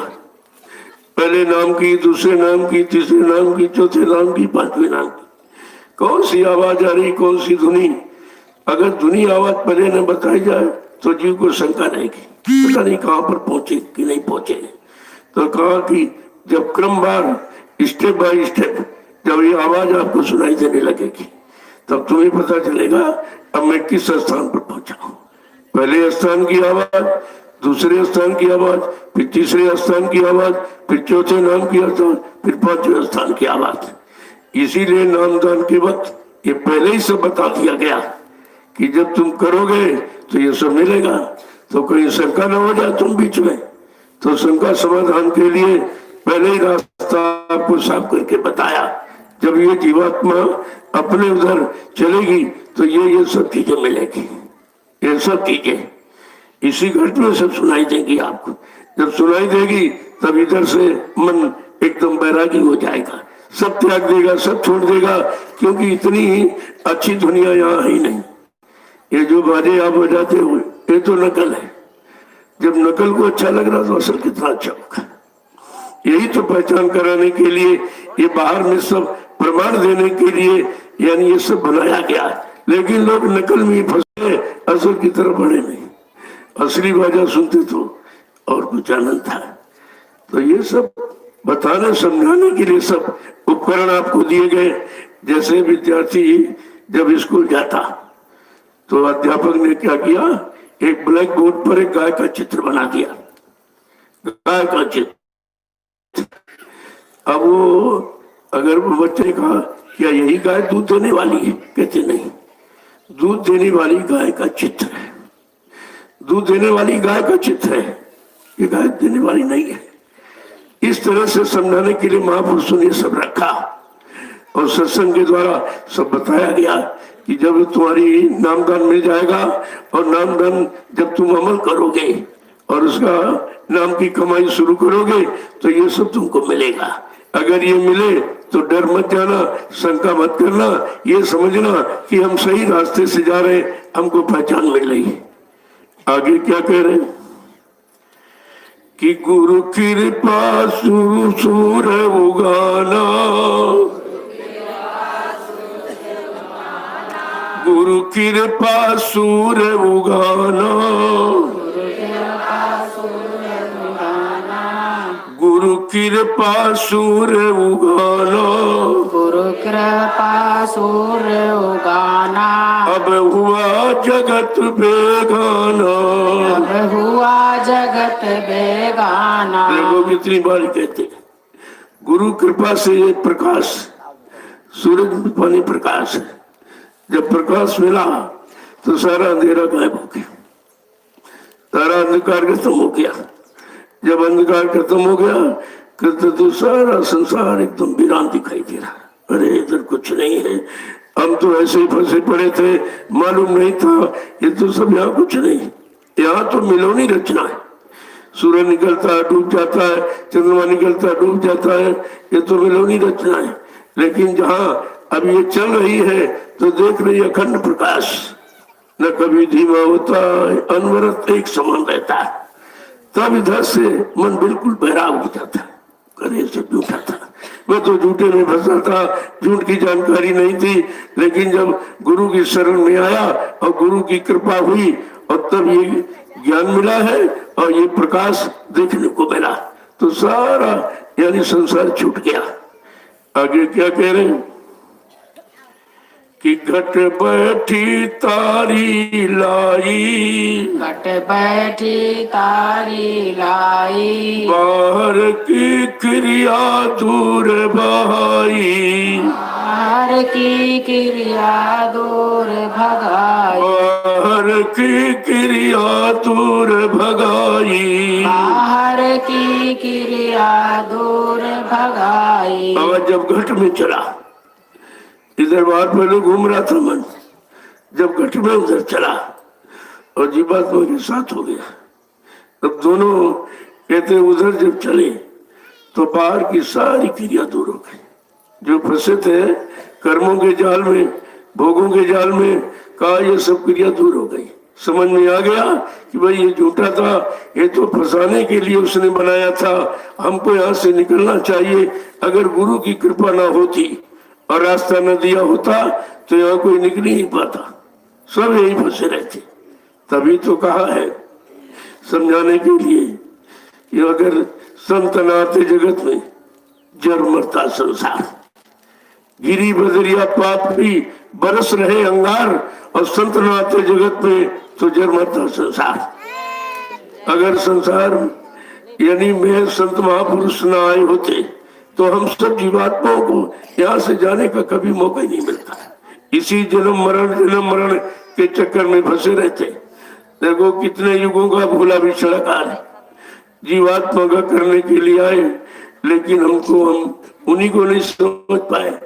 पहले नाम की, दूसरे नाम की, तीसरे नाम की, चौथे नाम की, पांचवें नाम की, कौन सी आवाज आ रही, कौन सी धुनी। अगर धुनी आवाज पहले न बताई जाए तो जीव को शंका रहेगी, पता नहीं कहाँ पर पहुंचे कि नहीं पहुंचे। तो कहा कि जब क्रमवार स्टेप बाय स्टेप जब ये आवाज आपको सुनाई देने लगेगी तब तुम्हें पता चलेगा अब मैं किस स्थान पर पहुंचा हूं। पहले स्थान की आवाज, दूसरे स्थान की आवाज, फिर तीसरे स्थान की आवाज, फिर चौथे नाम की आवाज, फिर पांचवें स्थान की आवाज। इसीलिए नामदान के वक्त ये पहले ही सब बता दिया गया कि जब तुम करोगे तो ये सब मिलेगा। तो कोई शंका न हो जाए तुम बीच में, तो शंका समाधान के लिए पहले ही रास्ता आपको साफ करके बताया। जब ये जीवात्मा अपने उधर चलेगी तो ये सब चीजें मिलेगी, ये सब चीजें इसी घट में सब सुनाई देंगी आपको। जब सुनाई देगी तब इधर से मन एकदम बैरागी हो जाएगा, सब त्याग देगा, सब छोड़ देगा, क्योंकि इतनी अच्छी दुनिया यहाँ ही नहीं। ये जो बाजे आप बजाते हो ये तो नकल है। जब नकल को अच्छा लग रहा तो असल कितना अच्छा होगा। यही तो पहचान कराने के लिए, ये बाहर में सब प्रमाण देने के लिए यानी ये सब बनाया गया। लेकिन लोग नकल में ही फंसे, असल की तरफ बढ़े नहीं। असली बाजा सुनते तो और कुछ आनंद था। तो ये सब बताने समझाने के लिए सब उपकरण आपको दिए गए। जैसे विद्यार्थी जब स्कूल जाता तो अध्यापक ने क्या किया, एक ब्लैक बोर्ड पर एक गाय का चित्र बना दिया, गाय का चित्र। अब वो अगर बच्चे ने कहा क्या यही गाय दूध देने वाली है, कहते नहीं, दूध देने वाली गाय का चित्र है, दूध देने वाली गाय का चित्र है, ये गाय देने वाली नहीं है। इस तरह से समझाने के लिए महापुरुषों ने सब रखा और सत्संग के द्वारा सब बताया गया कि जब तुम्हारी नामदान मिल जाएगा और नामदान जब तुम अमल करोगे और उसका नाम की कमाई शुरू करोगे तो ये सब तुमको मिलेगा। अगर ये मिले तो डर मत जाना, शंका मत करना, ये समझना कि हम सही रास्ते से जा रहे, हमको पहचान मिल रही है। आगे क्या कह रहे कि गुरु कृपा सूर उगाना, गुरु कृपा सूर उगाना, गुरु कृपा सूर उगाना, गुरु कृपा सूर्य उगाना। अब हुआ जगत बेगाना, अब हुआ जगत बेगाना। देखो कितनी बार कहते गुरु कृपा से ये प्रकाश, सूरज में पानी प्रकाश है। जब प्रकाश मिला तो सारा अंधेरा गायब हो गया, सारा अंधकार खत्म हो गया। जब अंधकार खत्म हो गया तो सारा संसार एकदम वीरान दिखाई दे रहा। अरे इधर कुछ नहीं है, हम तो ऐसे ही फंसे पड़े थे, मालूम नहीं था ये तो सब यहाँ कुछ नहीं। यहाँ तो मिलोनी रचना है, सूर्य निकलता है डूब जाता है, चंद्रमा निकलता है डूब जाता है, ये तो मिलोनी रचना है। लेकिन जहाँ अब ये चल रही है तो देख रही अखंड प्रकाश, न कभी धीमा होता है, अनवरत एक समान रहता है। तब इधर से मन बिल्कुल बहराव हो जाता है। करे से झूठा था, मैं तो झूठे में फंसा था, झूठ की जानकारी नहीं थी। लेकिन जब गुरु की शरण में आया और गुरु की कृपा हुई और तब ये ज्ञान मिला है और ये प्रकाश देखने को मिला तो सारा यानी संसार छूट गया। आगे क्या कह रहे हैं कि घट बैठी तारी लाई, घट बैठी तारी लाई, बाहर की क्रिया दूर बहाई, बाहर की क्रिया दूर भगाई, बाहर की क्रिया दूर भगाई। बाहर की क्रिया दूर भगाई। अब जब घट में चला, इधर बाहर पहले घूम रहा था मन, जब घट में उधर चला और जीवात्मा के साथ हो गया, तब दोनों कहते उधर जब चले तो बाहर की सारी क्रिया दूर हो गई। जो फंसे थे कर्मों के जाल में, भोगों के जाल में, कहा ये सब क्रिया दूर हो गई। समझ में आ गया कि भाई ये झूठा था, ये तो फंसाने के लिए उसने बनाया था, हमको यहाँ से निकलना चाहिए। अगर गुरु की कृपा ना होती और रास्ता न दिया होता तो यहाँ कोई निकल ही नहीं पाता, सब यही फंसे रहते। तभी तो कहा है समझाने के लिए कि अगर संत न आते जगत में जर मरता संसार, गिरी बदरिया पाप भी बरस रहे अंगार, और संत न आते जगत में तो जर मरता संसार। अगर संसार यानी मैं संत महापुरुष न आए होते तो हम सब जीवात्माओं को यहाँ से जाने का कभी मौका ही नहीं मिलता। इसी जन्म मरण के चक्कर में फंसे रहते। देखो कितने युगों का भूला बिछड़ा कार्य जीवात्मा का करने के लिए आए, लेकिन हम उन्हीं को नहीं समझ पाए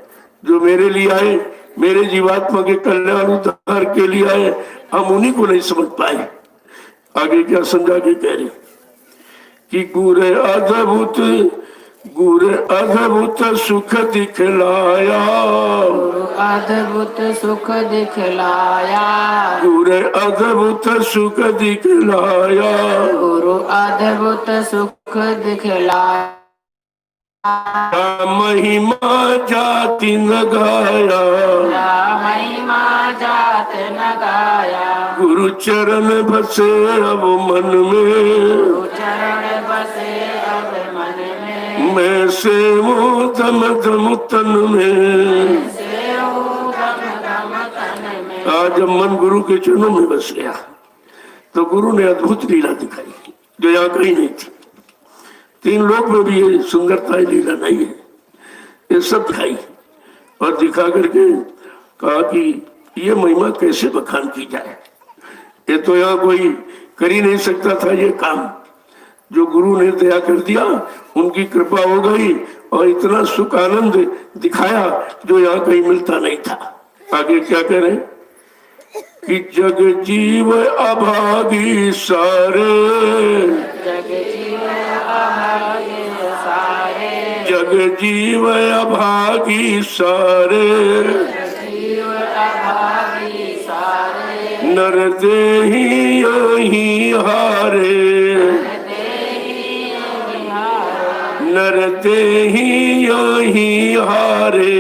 जो मेरे लिए आए, मेरे जीवात्मा के कल्याण उद्धार के लिए आए, हम उन्हीं को नहीं समझ पाए। आगे क्या समझा के कह रहे कि गुरु अद्भुत सुख दिखलाया, गुरु अद्भुत सुख दिखलाया, गुरु अद्भुत सुख दिखलाया, गुरु अद्भुत सुख दिखलाया। महिमा जाति न गाया, महिमा जात न गाया, गुरु चरण बसे अब मन में, गुरु चरण बसे अब मन में, मैं से दम दम तन में, से दम दम तन में। आज जब मन गुरु के चरणों में बस गया तो गुरु ने अद्भुत लीला दिखाई जो यहाँ कहीं नहीं थी। तीन लोग में भी ये सुंदरता लीला नहीं है, ये सब दिखाई और दिखा करके कहा कि ये महिमा कैसे बखान की जाए। ये तो यहाँ कोई कर ही नहीं सकता था ये काम, जो गुरु ने दया कर दिया, उनकी कृपा हो गई और इतना सुख आनंद दिखाया जो यहाँ कहीं मिलता नहीं था। आगे क्या करें कि जग जीव अभागी सारे, जग जीव अभागे सारे, जग जीव अभागी सारे, जीव अभागी सारे, नर देही यही हारे, नर देही यही हारे।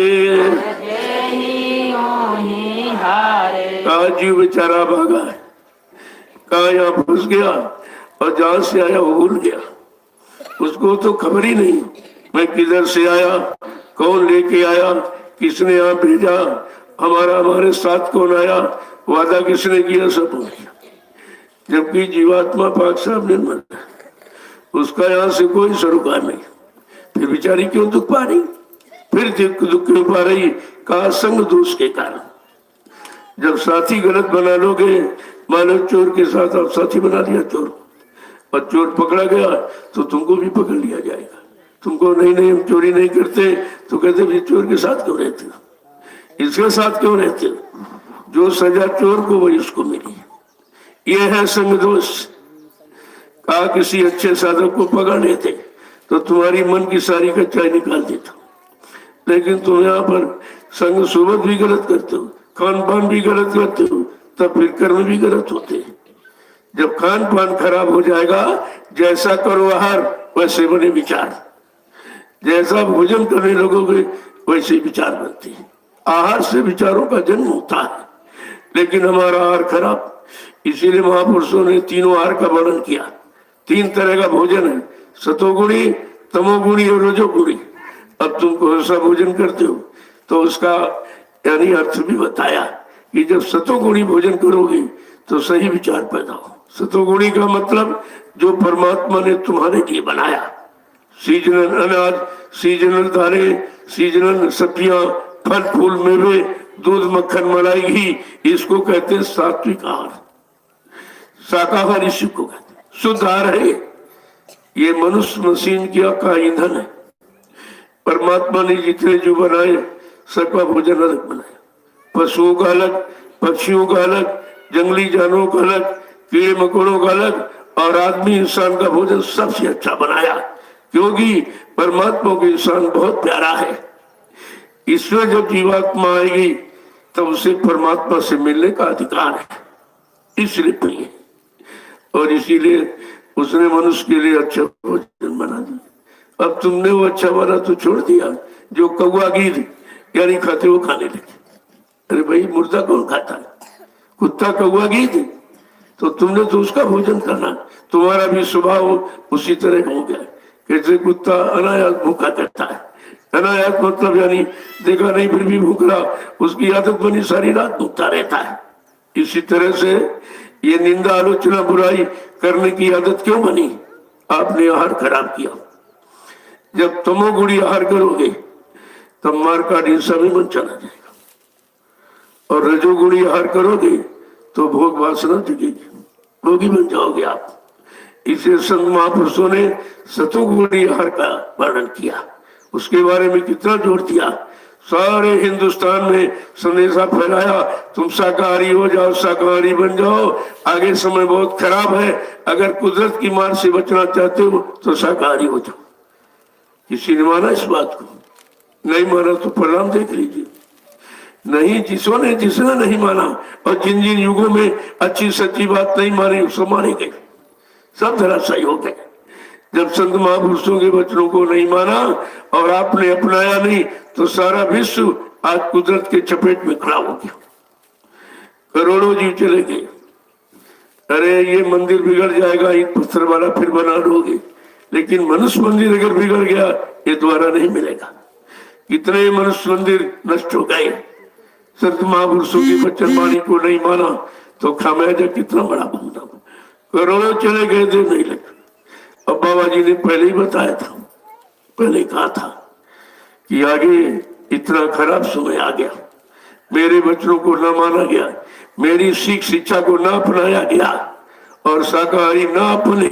कहा जीव बेचारा भागा है, कहा यहाँ फंस गया और जहां से आया वो भूल गया, उसको तो खबर ही नहीं मैं किधर से आया, कौन लेके आया, किसने यहाँ भेजा, हमारे साथ कौन आया, वादा किसने किया, सब भूल गया। जबकि जीवात्मा पाक साहब निर्मल है, उसका यहाँ से कोई सरोकार नहीं, फिर बेचारी क्यों दुख पा रही, फिर दुख क्यों पा रही, कहा संग दोष के कारण। जब साथी गलत बना लोगे, मानो चोर के साथ आप साथी बना लिया चोर, और चोर पकड़ा गया तो तुमको भी पकड़ लिया जाएगा। तुमको नहीं हम चोरी नहीं करते तो कहते भी चोर के साथ क्यों रहते हो, इसके साथ क्यों रहते हो, जो सजा चोर को वही उसको मिली। ये है संग दोष। कहा किसी अच्छे साधक को पकड़ लेते तो तुम्हारी मन की सारी कच्चाई निकाल देता, लेकिन तुम यहाँ पर संग सोबत भी गलत करते हो, खान पान भी गलत करते हो, तब फिर कर्म भी गलत होते हैं। जब खान पान खराब हो जाएगा, जैसा करो आहार वैसे बने विचार, जैसा भोजन करने लगोगे वैसे विचार बनते हैं। आहार से विचारों का जन्म होता है, लेकिन हमारा आहार खराब, इसीलिए महापुरुषों ने तीनों आहार का वर्णन किया। तीन तरह का भोजन है, सतोगुणी, तमोगुणी और रजोगुणी। अब तुम कौन सा भोजन करते हो, तो उसका यानी अर्थ भी बताया कि जब सतोगुणी भोजन करोगे तो सही विचार पैदा हो। सतोगुणी का मतलब जो परमात्मा ने तुम्हारे लिए बनाया, सीजनल अनाज, सीजनल दालें, सीजनल सब्जियां, फल फूल मेवे, दूध मक्खन मलाई घी, इसको कहते हैं सात्विक आहार। शाकाहार इसी को कहते हैं। शुद्ध आहार है ये। मनुष्य मशीन का ईंधन है। परमात्मा ने जितने जो बनाए सबका भोजन अलग बनाया। पशुओं का अलग, पक्षियों का अलग, जंगली जानवरों का अलग, कीड़े मकोड़ों का अलग, और आदमी इंसान का भोजन सबसे अच्छा बनाया, क्योंकि परमात्मा को इंसान बहुत प्यारा है। ईश्वर जब जीवात्मा आएगी तब उसे परमात्मा से मिलने का अधिकार है, इसलिए प्रिय। और इसीलिए उसने मनुष्य के लिए अच्छा भोजन बना दिया। अब तुमने वो अच्छा बना तो छोड़ दिया। जो कौवा गीद यानी खाते वो खाने लगे। अरे भाई, मुर्दा कौन खाता है? कुत्ता कौवा गीद, तो तुमने तो उसका भोजन करना। तुम्हारा भी स्वभाव उसी तरह हो गया। कैसे कुत्ता अनायास भूखा करता है, अनायास मतलब यानी देखा नहीं फिर भी भूख रहा, उसकी आदत बनी सारी रात भूखता रहता है। इसी तरह से ये निंदा, आलोचना, बुराई करने की आदत क्यों बनी? आपने आहार खराब किया। जब तमोगुणी आहार करोगे तब मार का हिंसा में मन चला जाएगा, और रजोगुणी आहार करोगे तो भोग वासना जगेगी, भोगी बन जाओगे आप। इसे संत महापुरुषों ने सतोगुणी आहार का वर्णन किया, उसके बारे में कितना जोर दिया। सारे हिंदुस्तान में संदेशा फैलाया, तुम शाकाहारी हो जाओ, शाकाहारी बन जाओ, आगे समय बहुत खराब है, अगर कुदरत की मार से बचना चाहते हो तो शाकाहारी हो जाओ। किसी ने माना इस बात को? नहीं माना तो परिणाम देख लीजिए। नहीं, जिसने नहीं माना, और जिन जिन युगों में अच्छी सच्ची बात नहीं मानी उसको मारे गए, सब धराशायी हो गए। जब संत महापुरुषों के वचनों को नहीं माना और आपने अपनाया नहीं तो सारा विश्व आज कुदरत के चपेट में खड़ा हो गया। करोड़ों जीव चले गए। अरे ये मंदिर बिगड़ जाएगा, ईंट पत्थर वाला फिर बना लोगे, लेकिन मनुष्य मंदिर अगर बिगड़ गया ये दोबारा नहीं मिलेगा। कितने मनुष्य मंदिर नष्ट हो गए। संत महापुरुषों की वचन वाणी को नहीं माना तो खामियाजा कितना बड़ा भुगतना। करोड़ों चले गए, देर नहीं लगा। अब बाबा जी ने पहले ही बताया था, पहले कहा था कि आगे इतना खराब समय आ गया, मेरे वचनों को न माना गया, मेरी सीख शिक्षा को न अपनाया गया और शाकाहारी न अपने,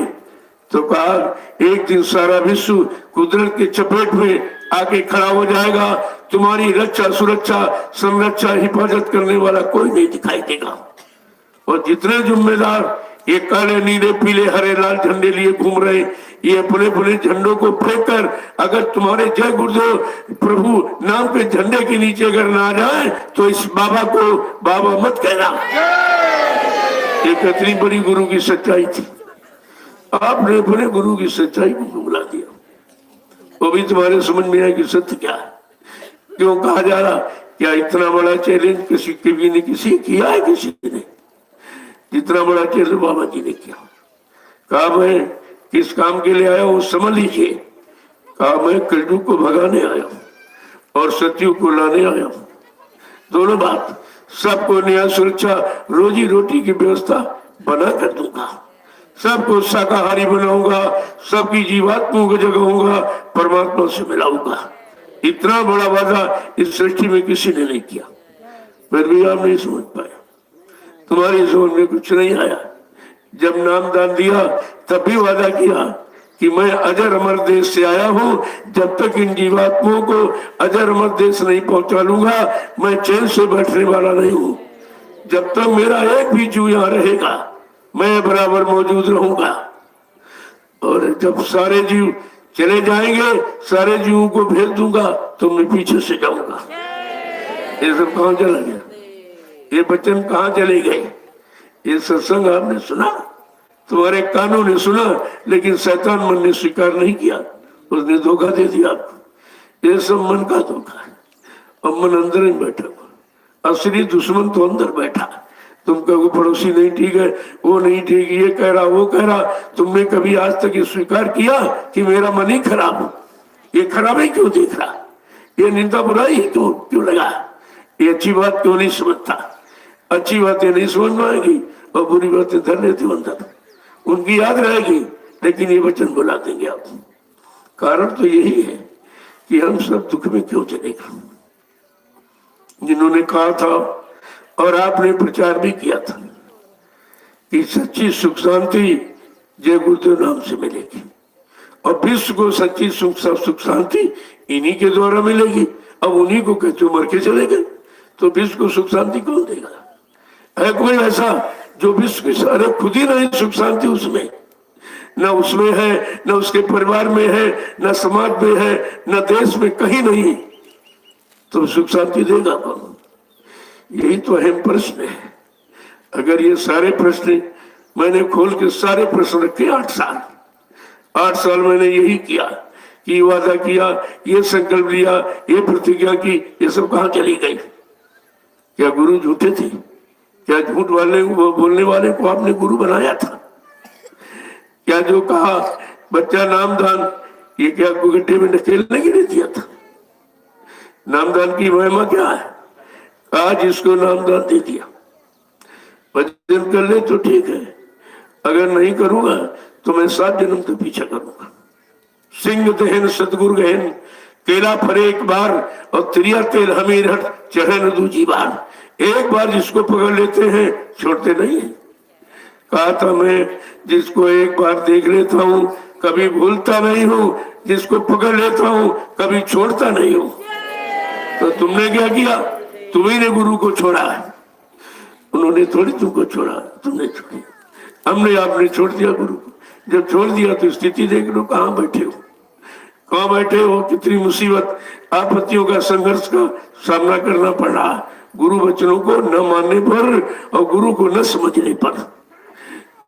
तो कहा एक दिन सारा विश्व कुदरत के चपेट में आके खड़ा हो जाएगा। तुम्हारी रक्षा, सुरक्षा, संरक्षा, हिफाजत करने वाला कोई नहीं दिखाई देगा। और जितने जिम्मेदार ये काले, नीले, पीले, हरे, लाल झंडे लिए घूम रहे, ये अपने अपने झंडों को फेंक कर अगर तुम्हारे जय गुरुदेव प्रभु नाम के झंडे के नीचे अगर ना जाए तो इस बाबा को बाबा मत कहना। ये कितनी बड़ी गुरु की सच्चाई थी। आपने अपने गुरु की सच्चाई को गुमला दिया। वो भी तुम्हारे समझ में आए कि सत्य क्या है। क्यों कहा जा रहा? क्या इतना बड़ा चैलेंज किसी कभी ने किसी किया है? किसी ने जितना बड़ा चैलेंज बाबा जी ने किया। कहा मैं किस काम के लिए आया हूं समझ लीजिए। कहा मैं कलयुग को भगाने आया हूं और सत्युग को लाने आया हूं। दोनों बात, सबको न्याय, सुरक्षा, रोजी रोटी की व्यवस्था बना कर दूंगा, सबको शाकाहारी बनाऊंगा, सबकी जीवात्माओं को जगाऊंगा, परमात्मा से मिलाऊंगा। इतना बड़ा वादा इस सृष्टि में किसी ने नहीं किया, फिर भी आप नहीं समझ पाया। तुम्हारी समझ में कुछ नहीं आया। जब नाम दान दिया तब भी वादा किया कि मैं अजर अमर देश से आया हूं, जब तक इन जीवात्माओं को अजर अमर देश नहीं पहुंचा लूंगा मैं चैन से बैठने वाला नहीं हूं। जब तक मेरा एक भी जीव यहाँ रहेगा मैं बराबर मौजूद रहूंगा। और जब सारे जीव चले जाएंगे, सारे जीवों को भेज दूंगा तो मैं पीछे से जाऊंगा। ये सब कहां चला गया? ये वचन कहां चले गए? ये सत्संग आपने सुना, तुम्हारे कानों ने सुना, लेकिन शैतान मन ने स्वीकार नहीं किया, उसने धोखा दे दिया आपको। ये सब मन का धोखा है और मन अंदर ही बैठा हुआ। असली दुश्मन तो अंदर बैठा। तुम कहो पड़ोसी नहीं ठीक है, वो नहीं ठीक, ये कह रहा, वो कह रहा। तुमने कभी आज तक ये स्वीकार किया कि मेरा मन ही खराब हो? ये खराब ही क्यों देख रहा? ये निंदा बुराई क्यों लगा? ये अच्छी बात क्यों नहीं समझता? अच्छी बातें नहीं समझ में आएगी और बुरी बातें धर लेते अंदर, उनकी याद रहेगी लेकिन ये वचन बुला देंगे आप। कारण तो यही है कि हम सब दुख में क्यों चलेगा। जिन्होंने कहा था और आपने प्रचार भी किया था कि सच्ची सुख शांति जय गुरुदेव नाम से मिलेगी और विश्व को सच्ची सुख शांति इन्हीं के द्वारा मिलेगी। अब उन्हीं को कहते मर के चले गए तो विश्व को सुख शांति कौन देगा? है कोई ऐसा जो विश्व के सारे खुद ही नहीं सुख शांति उसमें, न उसमें है, न उसके परिवार में है, न समाज में है, न देश में, कहीं नहीं, तो सुख शांति देगा कौन? यही तो अहम प्रश्न है। अगर ये सारे प्रश्न मैंने खोल के सारे प्रश्न रखे 8 साल मैंने यही किया कि वादा किया, ये संकल्प लिया, ये प्रतिज्ञा की, ये सब कहाँ चली गई? क्या गुरु झूठे थे? क्या झूठ बोलने वाले को आपने गुरु बनाया था? क्या जो कहा बच्चा नामदान, ये क्या गड्ढे में ढकेलने के लिए दिया था? नामदान की महिमा क्या है? आज इसको नामदान दे दिया, भजन कर ले तो ठीक है, अगर नहीं करूंगा तो मैं 7 जन्म तक पीछा करूंगा। सिंह दहन सतगुरु गहन, केला फरे एक बार और त्रिया तेल हमीर हट चहन दूजी बार। एक बार जिसको पकड़ लेते हैं छोड़ते नहीं है। कहा था मैं, जिसको एक बार देख लेता हूँ कभी भूलता नहीं हूँ, जिसको पकड़ लेता हूँ कभी छोड़ता नहीं हूँ। तो तुमने क्या किया? तुम्ही ने गुरु को छोड़ा है, उन्होंने थोड़ी तुमको छोड़ा, तुमने छोड़ी। हमने आपने छोड़ दिया गुरु को। जब छोड़ दिया तो स्थिति देख लो, कहाँ बैठे हो, कहाँ बैठे हो। कितनी मुसीबत आपत्तियों का संघर्ष का सामना करना पड़ रहा गुरु वचनों को न मानने पर और गुरु को न समझने पर।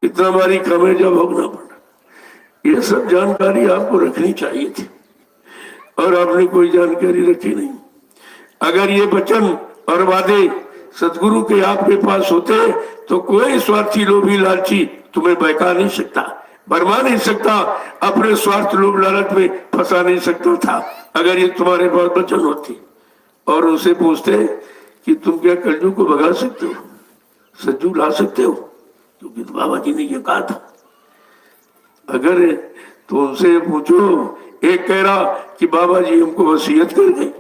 इतना भारी खामियाजा भोगना पड़ा। ये सब जानकारी आपको रखनी चाहिए थी और आपने कोई जानकारी रखी नहीं। अगर ये वचन और वादे सदगुरु के आपके पास होते तो कोई स्वार्थी लोभी लालची तुम्हें बहका नहीं सकता, भरमा नहीं सकता, अपने स्वार्थ लोभ लालच में फंसा नहीं सकता था। अगर ये तुम्हारे पास वचन होते और उनसे पूछते कि तुम क्या कलयुग को भगा सकते हो, सज्जू ला सकते हो, क्योंकि तो बाबा जी ने ये कहा था। अगर तो उनसे पूछो, एक कह रहा कि बाबा जी हमको वसीयत कर गए,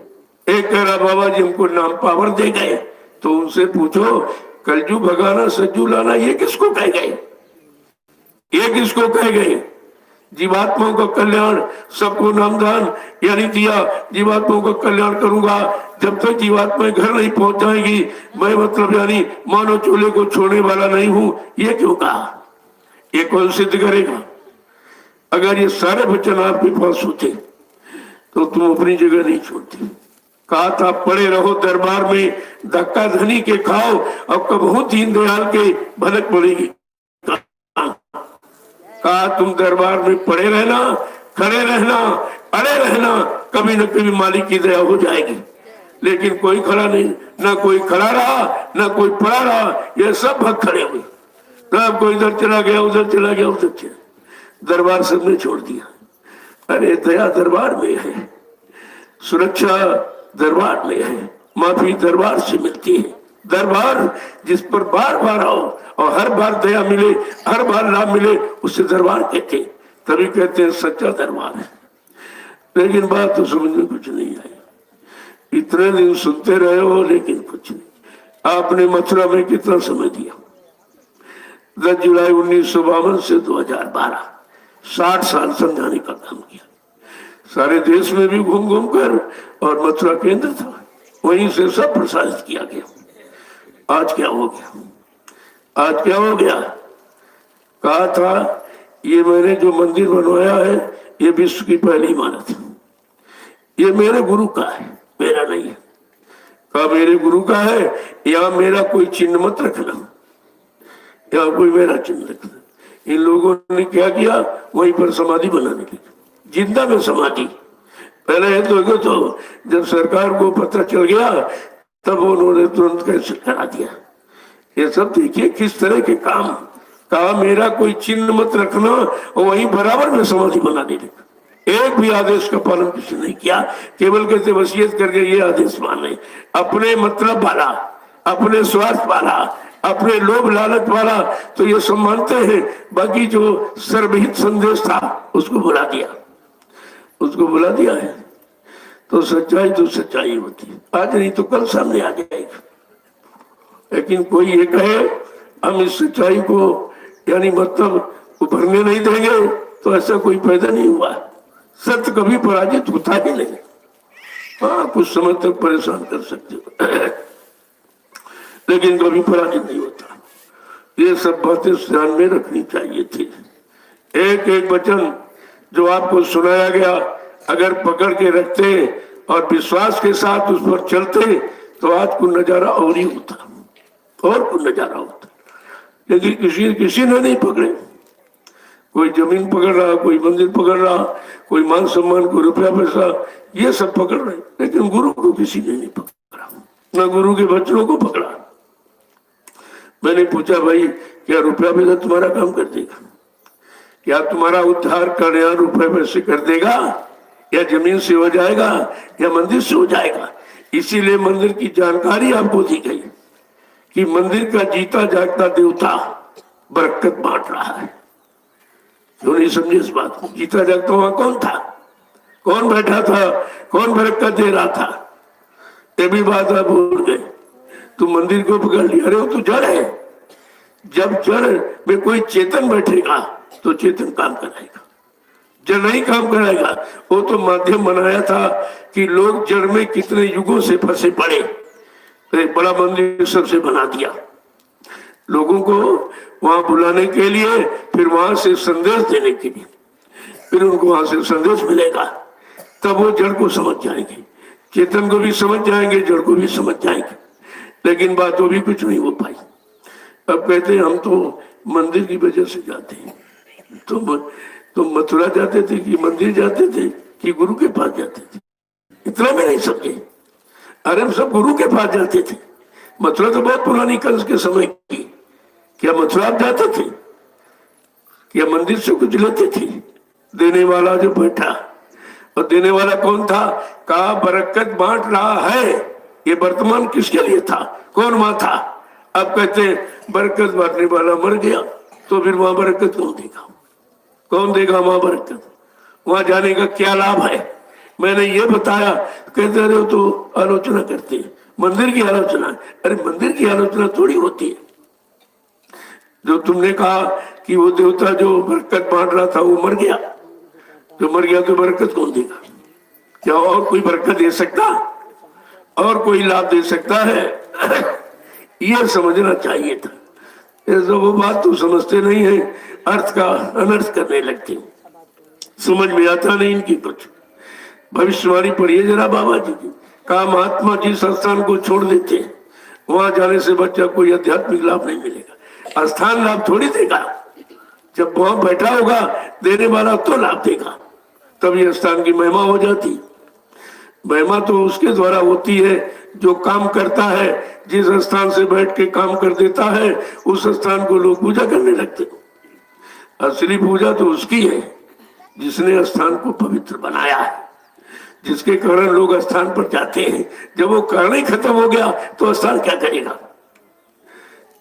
एक कह रहा बाबा जी हमको नाम पावर दे गए, तो उनसे पूछो कलजू भगाना सज्जू लाना ये किसको कह गए? ये किसको कह गए? जीवात्माओं का कल्याण, सबको नामदान यानी दिया, जीवात्माओं का कल्याण करूंगा। जब तक जीवात्माएं घर नहीं पहुंच जाएगी मैं मतलब यानी मानव चूल्हे को छोड़ने वाला नहीं हूं, ये क्यों कहा? ये कौन सिद्ध करेगा? अगर ये सारे वचन आपके पास होते तो तुम अपनी जगह नहीं छोड़ते। कहा था पड़े रहो दरबार में, धक्का धनी के खाओ, अब कबहू दीन दयाल के भनक पड़ेगी। कहा तुम दरबार में पड़े रहना, खड़े रहना, अड़े रहना, कभी न कभी मालिक की दया हो जाएगी। लेकिन कोई खड़ा नहीं, ना कोई खड़ा रहा ना कोई पड़ा रहा, ये सब भक्त खड़े हुए। तब कोई इधर चला गया, उधर चला गया, उधर चला, दरबार सबने छोड़ दिया। अरे दया दरबार में है, सुरक्षा दरबार में है, माफी दरबार से मिलती है। दरबार जिस पर बार बार आओ और हर बार दया मिले, हर बार लाभ मिले, उसे दरबार कहते, तभी कहते हैं सच्चा दरबार है। लेकिन बात तो समझ में कुछ नहीं आई। इतने दिन सुनते रहे हो लेकिन कुछ नहीं। आपने मथुरा में कितना समय दिया? 10 जुलाई 1952 से 2012, 60 साल समझाने का काम किया। सारे देश में भी घूम घूम कर, और मथुरा केंद्र था, वहीं से सब प्रसारित किया गया। आज क्या हो गया? आज क्या हो गया? कहा था ये मैंने जो मंदिर बनवाया है ये विश्व की पहली इमारत है, ये मेरे गुरु का है, मेरा नहीं है। कहा मेरे गुरु का है, यहाँ मेरा कोई चिन्ह मत रखना, यहाँ कोई मेरा चिन्ह रखना। इन लोगों ने क्या किया? वहीं पर समाधि बनाने लगी, जिंदा में समाधि। पहले तो जब सरकार को पता चल गया तब उन्होंने तुरंत कैंसिल करा दिया। ये सब देखिए किस तरह के काम। कहा मेरा कोई चिन्ह मत रखना और वहीं बराबर में समाधि बनाने लगा। एक भी आदेश का पालन किसी ने किया। केवल कहते वसीयत करके ये आदेश माने, अपने मतलब वाला, अपने स्वार्थ वाला, अपने लोभ लालच वाला तो ये सब मानते हैं। बाकी जो सर्वहित संदेश था उसको बुला दिया, उसको बुला दिया है। तो सच्चाई तो सच्चाई होती, आज नहीं तो कल सामने आ जाएगी। लेकिन कोई ये कहे हम इस सच्चाई को यानी मतलब उभरने नहीं देंगे, तो ऐसा कोई पैदा नहीं हुआ। सत्य कभी पराजित होता ही नहीं। हाँ, कुछ समय तक परेशान कर सकते हो लेकिन कभी पराजित नहीं होता। ये सब बातें ध्यान में रखनी चाहिए थी। एक एक वचन जो आपको सुनाया गया अगर पकड़ के रखते और विश्वास के साथ उस पर चलते तो आज को नजारा और ही होता, और को नजारा होता। लेकिन किसी ने नहीं पकड़े। कोई जमीन पकड़ रहा, कोई मंदिर पकड़ रहा, कोई मान सम्मान, कोई रुपया पैसा, ये सब पकड़ रहे, लेकिन गुरु को किसी ने नहीं पकड़ा, न गुरु के बच्चों को पकड़ा। मैंने पूछा भाई क्या रुपया पैसा तुम्हारा काम कर देगा? क्या तुम्हारा उद्धार करने रुपये पैसे कर देगा? या जमीन से हो जाएगा या मंदिर से हो जाएगा? इसीलिए मंदिर की जानकारी आपको दी गई कि मंदिर का जीता जागता देवता बरकत बांट रहा है। क्यों नहीं समझे इस बात को? जीता जागता वहां कौन था, कौन बैठा था, कौन बरकत दे रहा था? ये भी बात आप भूल गए। तू मंदिर को पकड़ लिया, अरे वो तो जड़ है। जब जड़ में कोई चेतन बैठेगा तो चेतन काम कराएगा, जड़ नहीं काम कराएगा। वो तो माध्यम बनाया था कि लोग जड़ में कितने युगों से फंसे पड़े, तो एक बड़ा मंदिर सबसे बना दिया लोगों को वहां बुलाने के लिए, फिर वहां से संदेश देने के लिए। फिर उनको वहां से संदेश मिलेगा, तब वो जड़ को समझ जाएंगे, चेतन को भी समझ जाएंगे, जड़ को भी समझ जाएंगे। लेकिन बात वो भी कुछ नहीं हो पाई। अब कहते हैं हम तो मंदिर की वजह से जाते हैं। तो मथुरा जाते थे कि मंदिर जाते थे कि गुरु के पास जाते थे? इतना भी नहीं समझे। अरे हम सब गुरु के पास जाते थे। मथुरा तो बहुत पुरानी कंस के समय की। क्या मथुरा आप जाते थे? क्या मंदिर से कुछ लेते थे? देने वाला जो बैठा, और देने वाला कौन था? कहा बरकत बांट रहा है। ये वर्तमान किसके लिए था? कौन वहां था? अब कहते बरकत बांटने वाला मर गया, तो फिर वहां बरकत कौन देगा? कौन देगा वहां बरकत? वहां जाने का क्या लाभ है? मैंने ये बताया, कहते रहे तो आलोचना करते हैं मंदिर की आलोचना। अरे मंदिर की आलोचना थोड़ी होती है। जो तुमने कहा कि वो देवता जो बरकत बांट रहा था वो मर गया, जो मर गया तो बरकत कौन देगा? क्या और कोई बरकत दे सकता, और कोई लाभ दे सकता है? यह समझना चाहिए था। ऐसा वो बात तो समझते नहीं है, अर्थ का अनर्थ करने लगते, समझ में आता नहीं इनकी कुछ। भविष्यवाणी पढ़िए जरा बाबा जी की। कहा महात्मा जी संस्थान को छोड़ देते, वहां जाने से बच्चा कोई आध्यात्मिक लाभ नहीं मिलेगा। स्थान लाभ थोड़ी देगा, जब वहां बैठा होगा देने वाला तो लाभ देगा, तब ये स्थान की महिमा हो जाती। महिमा तो उसके द्वारा होती है जो काम करता है। जिस स्थान से बैठ के काम कर देता है उस स्थान को लोग पूजा करने लगते। असली पूजा तो उसकी है जिसने स्थान को पवित्र बनाया है, जिसके कारण लोग स्थान पर जाते हैं। जब वो कारण ही खत्म हो गया तो स्थान क्या करेगा?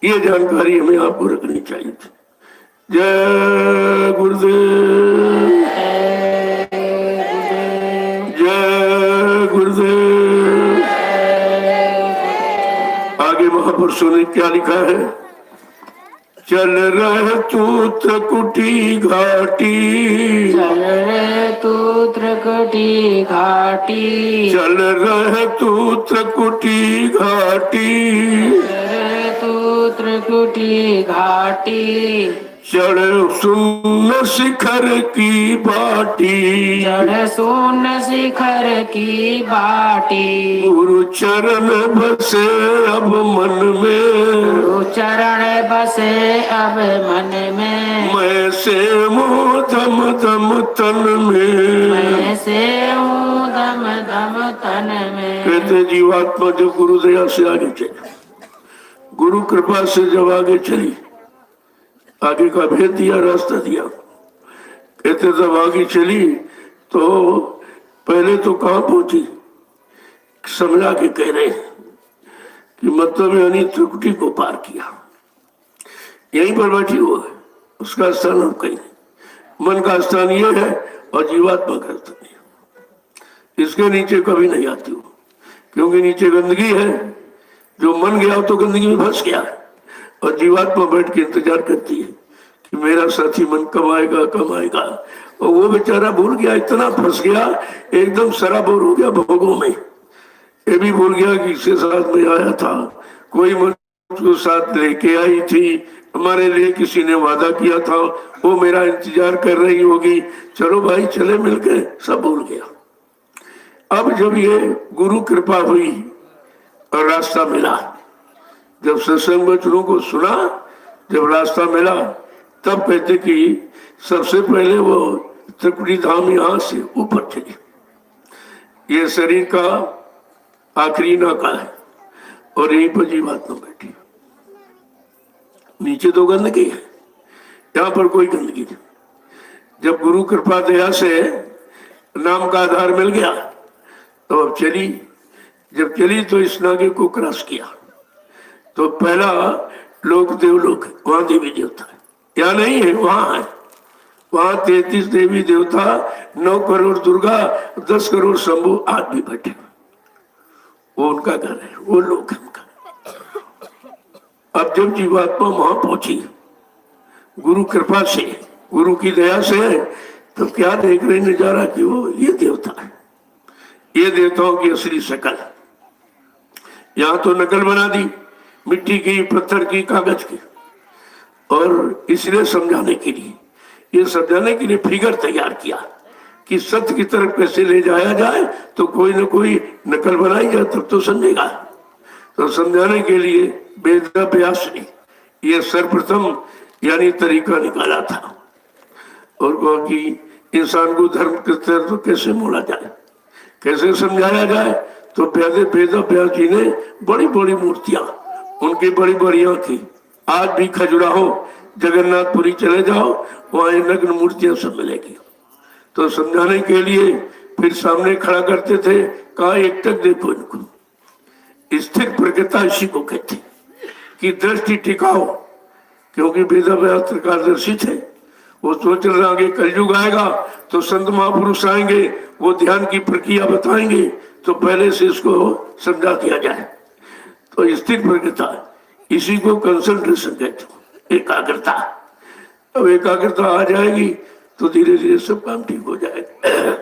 ये जानकारी हमें आपको रखनी चाहिए थी। जय गुरुदेव, जय गुरुदेव। आगे महापुरुषों ने क्या लिखा है? चल रहे तू त्रिकुटी घाटी, चल रे तू त्रिकुटी घाटी, चल रहे तू त्रिकुटी घाटी, तू त्रिकुटी घाटी। चढ़ सुन शिखर की बाटी, चढ़ सोन शिखर की बाटी। गुरु चरण बसे अब मन में, गुरु चरण बसे अब मन में। मैं से मुँह दम दम तन में, मैं से हूँ दम दम तन में। कहते जीवात्मा जो गुरु दया से आगे चली, गुरु कृपा से जब आगे चली, आगे का भेद दिया, रास्ता दिया। कहते जब आगे चली तो पहले तो कहाँ पहुंची, समझा के कह रहे हैं कि मतलब यानी त्रिकुटी को पार किया, यहीं पर बैठी हुआ है, उसका स्थान अब कहीं नहीं। मन का स्थान ये है और जीवात्मा का स्थान ये, इसके नीचे कभी नहीं आती हो, क्योंकि नीचे गंदगी है। जो मन गया तो गंदगी में फंस गया, और जीवात्मा बैठ के इंतजार करती है कि मेरा साथी मन कब आएगा कब आएगा। और वो बेचारा भूल गया, इतना फंस गया, एकदम सराबोर हो गया भोगों में। ये भी भूल गया कि इसके साथ में आया था, कोई मुझको साथ लेके आई थी, हमारे लिए किसी ने वादा किया था, वो मेरा इंतजार कर रही होगी, चलो भाई चले मिलके, सब भूल गया। अब जब ये गुरु कृपा हुई और रास्ता मिला, जब सत्संग वचनों को सुना, जब रास्ता मिला, तब कहते कि सबसे पहले वो त्रिकुटी धाम यहाँ से ऊपर चली। ये शरीर का आखिरी नाका है और यहीं पर जीवात्मा बैठी। नीचे तो गंदगी है, यहाँ पर कोई गंदगी नहीं। जब गुरु कृपा दया से नाम का आधार मिल गया तो अब चली। जब चली तो इस नागे को क्रॉस किया तो पहला लोक देवलोक, वहां देवी देवता है, यहाँ नहीं है, वहां है। वहां 33 देवी देवता, 9 करोड़ दुर्गा, 10 करोड़ शंभु आज भी बैठे, वो उनका घर है, वो लोग है उनका। अब जब जीवात्मा वहां पहुंची गुरु कृपा से, गुरु की दया से, तो क्या देख रहे नजारा कि वो ये देवता है, ये देवताओं की असली शक्ल। यहाँ तो नकल बना दी, मिट्टी की, पत्थर की, कागज की, और इसलिए समझाने के लिए, ये समझाने के लिए फिगर तैयार किया कि सत्य की तरफ कैसे ले जाया जाए, तो कोई न कोई नकल बनाई जाए तब तो समझेगा। तो समझाने के लिए वेद व्यास ने ये सर्वप्रथम यानी तरीका निकाला था, और कहा कि इंसान को धर्म के तरफ तो कैसे मोड़ा जाए, कैसे समझाया जाए। तो वेद व्यास जी ने बड़ी बड़ी मूर्तियां, उनकी बड़ी बड़ी आंखें, आज भी खजुराहो जगन्नाथपुरी चले जाओ, वहां नग्न मूर्तियां सब मिलेगी। तो समझाने के लिए फिर सामने खड़ा करते थे, कहा एक टक देखो इनको। स्थिर प्रज्ञता इसी को कहते कि दृष्टि टिकाओ, क्योंकि वेद व्यास त्रिकालदर्शी थे। वो सोच रहे आगे कलयुग आएगा तो संत महापुरुष आएंगे, वो ध्यान की प्रक्रिया बताएंगे, तो पहले से इसको समझा दिया जाए। तो स्थिर प्रज्ञता, इसी को कंसंट्रेशन कहते, एकाग्रता। अब एकाग्रता आ जाएगी तो धीरे धीरे सब काम ठीक हो जाएगा।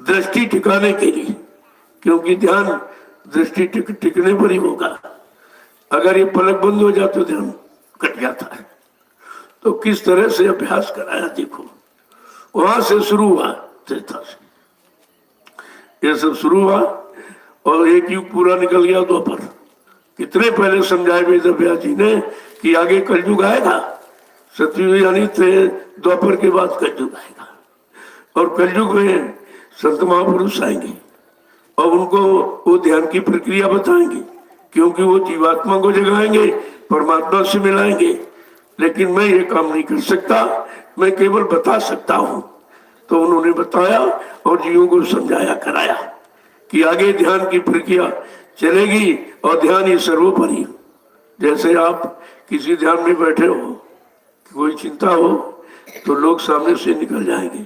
दृष्टि टिकाने के लिए, क्योंकि ध्यान दृष्टि टिकने पर ही होगा। अगर ये पलक बंद हो जाए तो ध्यान कट जाता है। तो किस तरह से अभ्यास कराया देखो, वहां से शुरू हुआ, त्रेता से ये सब शुरू हुआ, और एक युग पूरा निकल गया द्वापर। कितने पहले समझाए वेद व्यास जी ने कि आगे कलयुग आएगा, सतयुग यानी द्वापर के बाद कलयुग आएगा, और कलयुग में संत महापुरुष आएंगे और उनको वो ध्यान की प्रक्रिया बताएंगे, क्योंकि वो जीवात्मा को जगाएंगे, परमात्मा से मिलाएंगे। लेकिन मैं ये काम नहीं कर सकता, मैं केवल बता सकता हूँ। तो उन्होंने बताया और जीवों को समझाया कराया कि आगे ध्यान की प्रक्रिया चलेगी, और ध्यान ही सर्वोपरि। जैसे आप किसी ध्यान में बैठे हो, कोई चिंता हो, तो लोग सामने से निकल जाएंगे,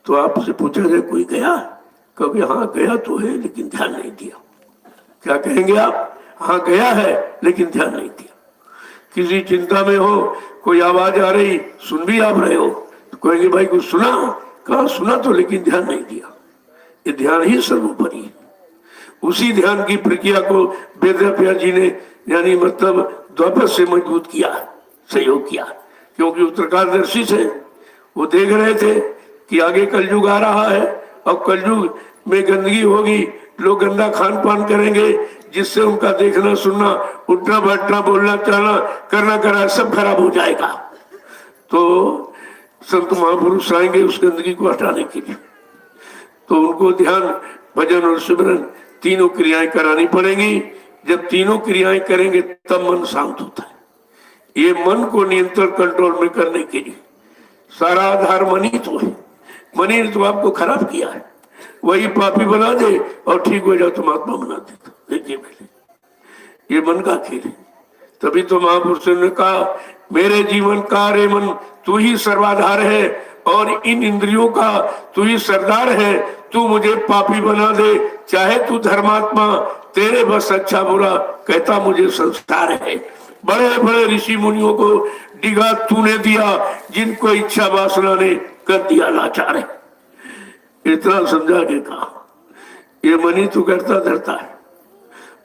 तो आपसे पूछा जाए कोई गया, कभी हाँ गया तो है लेकिन ध्यान नहीं दिया। क्या कहेंगे आप? हाँ गया है लेकिन ध्यान नहीं दिया। किसी चिंता में हो, कोई आवाज आ रही, सुन भी आप रहे हो, तो कहेंगे भाई कुछ सुना? कहा सुना तो लेकिन ध्यान नहीं दिया। ये ध्यान ही सर्वोपरि है। उसी ध्यान की प्रक्रिया को वेद व्यास जी ने यानी मतलब द्वापर से मजबूत किया, सहयोग किया, क्योंकि उत्तरकालदर्शी थे। वो देख रहे थे कि आगे कलयुग आ रहा है, और कलयुग में गंदगी होगी, लोग गंदा खान पान करेंगे, जिससे उनका देखना सुनना, उठना बैठना, बोलना चालना, करना करा सब खराब हो जाएगा। तो संत महापुरुष आएंगे उस गंदगी को हटाने के लिए। तो उनको ध्यान, भजन और सिमरन तीनों क्रियाएं करानी पड़ेंगी। जब तीनों क्रियाएं करेंगे तब मन शांत होता है। ये मन को नियंत्रण कंट्रोल में करने के लिए सारा आधार मन ही तो है। मनी ने तो आपको खराब किया है, वही पापी बना दे और ठीक हो जाओ तो महात्मा बना देता। देखिए पहले ये मन का खेल है। तभी तो महापुरुषों ने कहा मेरे जीवन का रे मन तू ही सर्वाधार है और इन इंद्रियों का तू ही सरदार है। तू मुझे पापी बना दे चाहे तू धर्मात्मा, तेरे बस अच्छा बुरा कहता मुझे संस्कार है। बड़े बड़े ऋषि मुनियों को डिगा तूने दिया, जिनको इच्छा वासना ने कर दिया लाचार है। इतना समझा के कहा ये मन ही तो करता धरता है